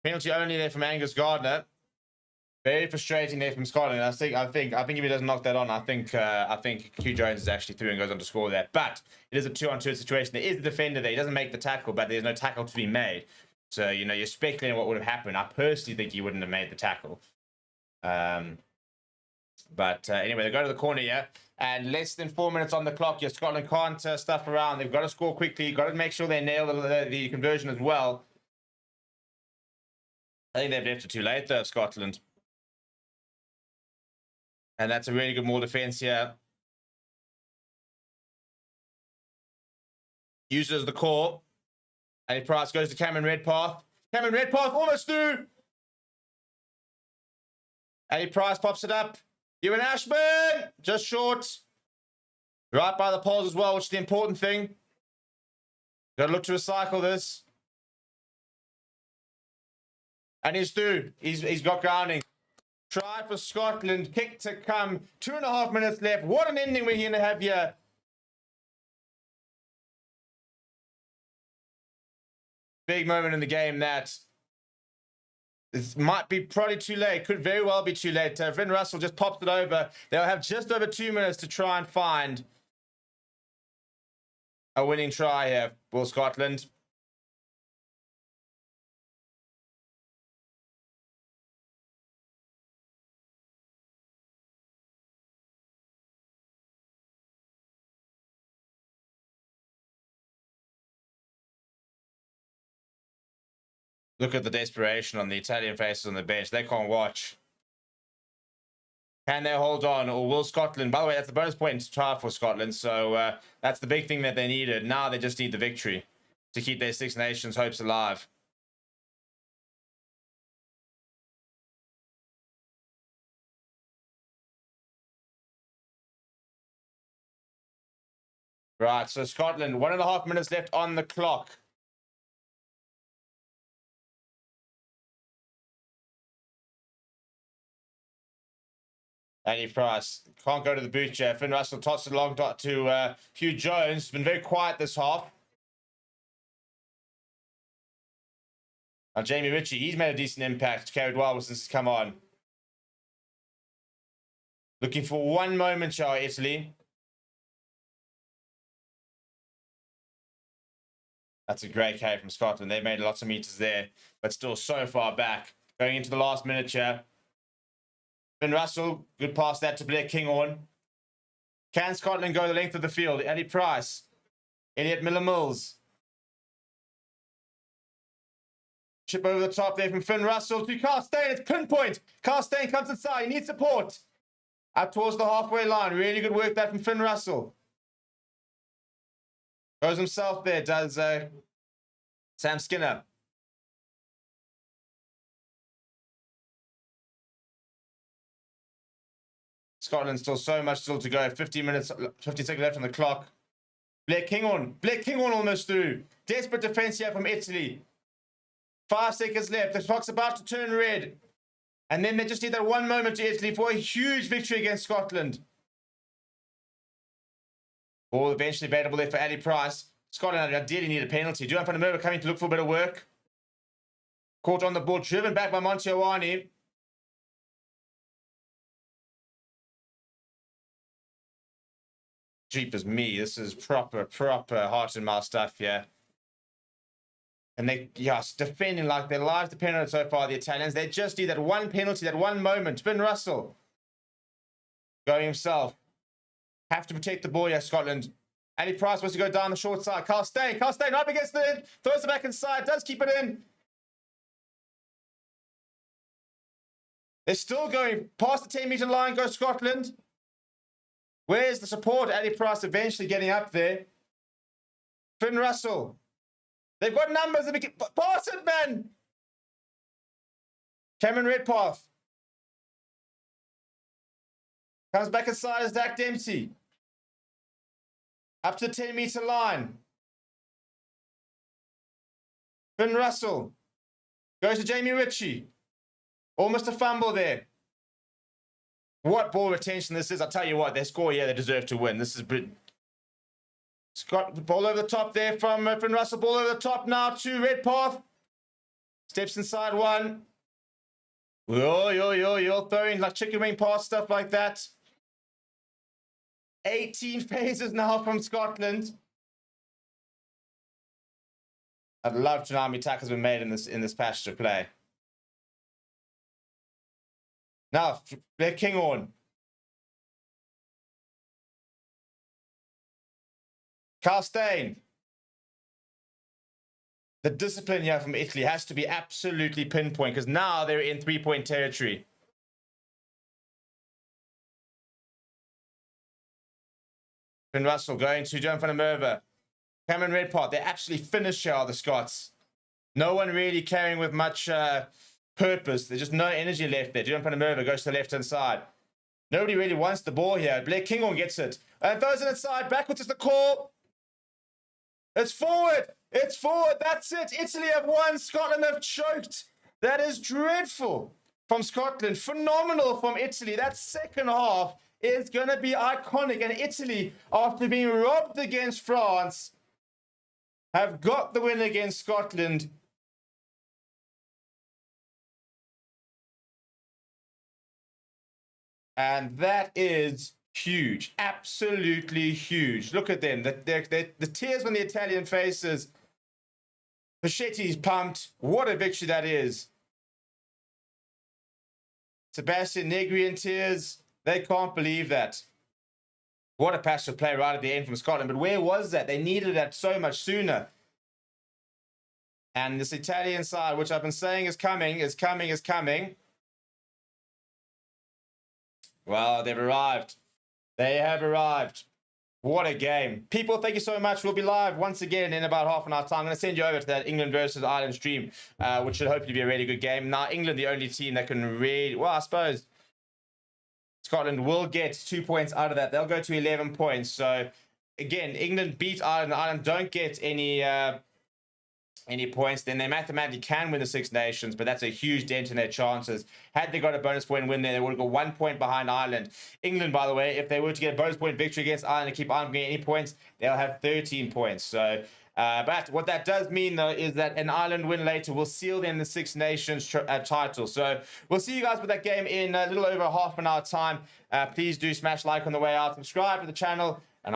Penalty only there from Angus Gardner. Very frustrating there from Scotland. I think if he doesn't knock that on, I think Hugh Jones is actually through and goes on to score that. But it is a 2-on-2 situation. There is a defender there. He doesn't make the tackle, but there's no tackle to be made. So, you know, you're speculating what would have happened. I personally think he wouldn't have made the tackle. But anyway, they go to the corner here, and less than 4 minutes on the clock. Your Scotland can't stuff around. They've got to score quickly. Got to make sure they nail the conversion as well. I think they've left it too late, though, Scotland. And that's a really good more defense here. Uses the core. And Price goes to Cameron Redpath. Cameron Redpath almost through. Eddie Price pops it up. Ewan Ashburn, just short. Right by the poles as well, which is the important thing. Got to look to recycle this. And he's through. He's got grounding. Try for Scotland. Kick to come. 2.5 minutes left. What an ending we're going to have here. Big moment in the game that. This might be probably too late. Could very well be too late. Finn Russell just popped it over. They'll have just over 2 minutes to try and find a winning try here for Scotland. Look at the desperation on the Italian faces on the bench. They can't watch. Can they hold on, or will Scotland? By the way, that's the bonus point to try for Scotland. So that's the big thing that they needed. Now they just need the victory to keep their Six Nations hopes alive. Right, so Scotland, 1.5 minutes left on the clock. Andy Price can't go to the boot chair. Finn Russell tosses it along to Hugh Jones. Been very quiet this half. Now Jamie Ritchie, he's made a decent impact. Carried well since he's come on. Looking for one moment, shall we, Italy? That's a great carry from Scotland. They made lots of meters there, but still so far back. Going into the last minute here. Finn Russell, good pass that to Blair Kinghorn. Can Scotland go the length of the field? Eddie Price. Elliot Miller-Mills. Chip over the top there from Finn Russell to Carstein. It's pinpoint. Carstein comes inside. He needs support. Out towards the halfway line. Really good work there from Finn Russell. Goes himself there, does Sam Skinner. Scotland still so much still to go. 50 seconds left on the clock. Blair Kinghorn. Blair Kinghorn almost through. Desperate defense here from Italy. 5 seconds left. The clock's about to turn red. And then they just need that one moment to Italy for a huge victory against Scotland. Ball eventually available there for Ali Price. Scotland ideally need a penalty. Duan van der Merwe coming to look for a bit of work. Caught on the ball. Driven back by Montiawani. Jeepers me, this is proper heart and mouth stuff here. And they, yes, defending like their lives depend on it so far, the Italians. They just need that one penalty, that one moment. Finn Russell going himself. Have to protect the ball here, Scotland. Ali Price wants to go down the short side. Carstein up against the end. Throws it back inside, does keep it in. They're still going past the 10-meter line, goes Scotland. Where's the support? Ali Price eventually getting up there. Finn Russell. They've got numbers. Pass it, man. Cameron Redpath. Comes back inside as Dak Dempsey. Up to the 10-meter line. Finn Russell. Goes to Jamie Ritchie. Almost a fumble there. What ball retention this is. I'll tell you what, they score, yeah, they deserve to win. This is Scott, the ball over the top there from Finn Russell. Ball over the top now to Redpath. Steps inside one. You're throwing like chicken wing pass, stuff like that. 18 phases now from Scotland. I'd love to know how many tackles been made in this passage of play. Now, Blair Kinghorn. Carstein. The discipline here from Italy has to be absolutely pinpoint because now they're in 3-point territory. Finn Russell going to Duan van der Merwe. Cameron Redpath. They're absolutely finished here, the Scots. No one really carrying with much purpose. There's just no energy left there. Julian Panamova goes to the left-hand side. Nobody really wants the ball here. Blair Kinghorn gets it. And throws it inside. Backwards is the call. It's forward. It's forward. That's it. Italy have won. Scotland have choked. That is dreadful from Scotland. Phenomenal from Italy. That second half is going to be iconic. And Italy, after being robbed against France, have got the win against Scotland. And that is huge. Absolutely huge. Look at them. The tears on the Italian faces. Pachetti's pumped. What a victory that is. Sebastian Negri in tears. They can't believe that. What a pass to play right at the end from Scotland. But where was that? They needed that so much sooner. And this Italian side, which I've been saying is coming, is coming, is coming. Well, they've arrived. They have arrived. What a game. People, thank you so much. We'll be live once again in about half an hour time. I'm going to send you over to that England versus Ireland stream, which should hopefully be a really good game. Now, England, the only team that can really... Well, I suppose Scotland will get 2 points out of that. They'll go to 11 points. So, again, England beat Ireland. Ireland don't get any points, then they mathematically can win the Six Nations, but that's a huge dent in their chances. Had they got a bonus point win there, they would have got 1 point behind Ireland. England, by the way, if they were to get a bonus point victory against Ireland and keep Ireland from getting any points, they'll have 13 points. So, but what that does mean, though, is that an Ireland win later will seal them the Six Nations title. So we'll see you guys with that game in a little over half an hour time. Please do smash like on the way out, subscribe to the channel,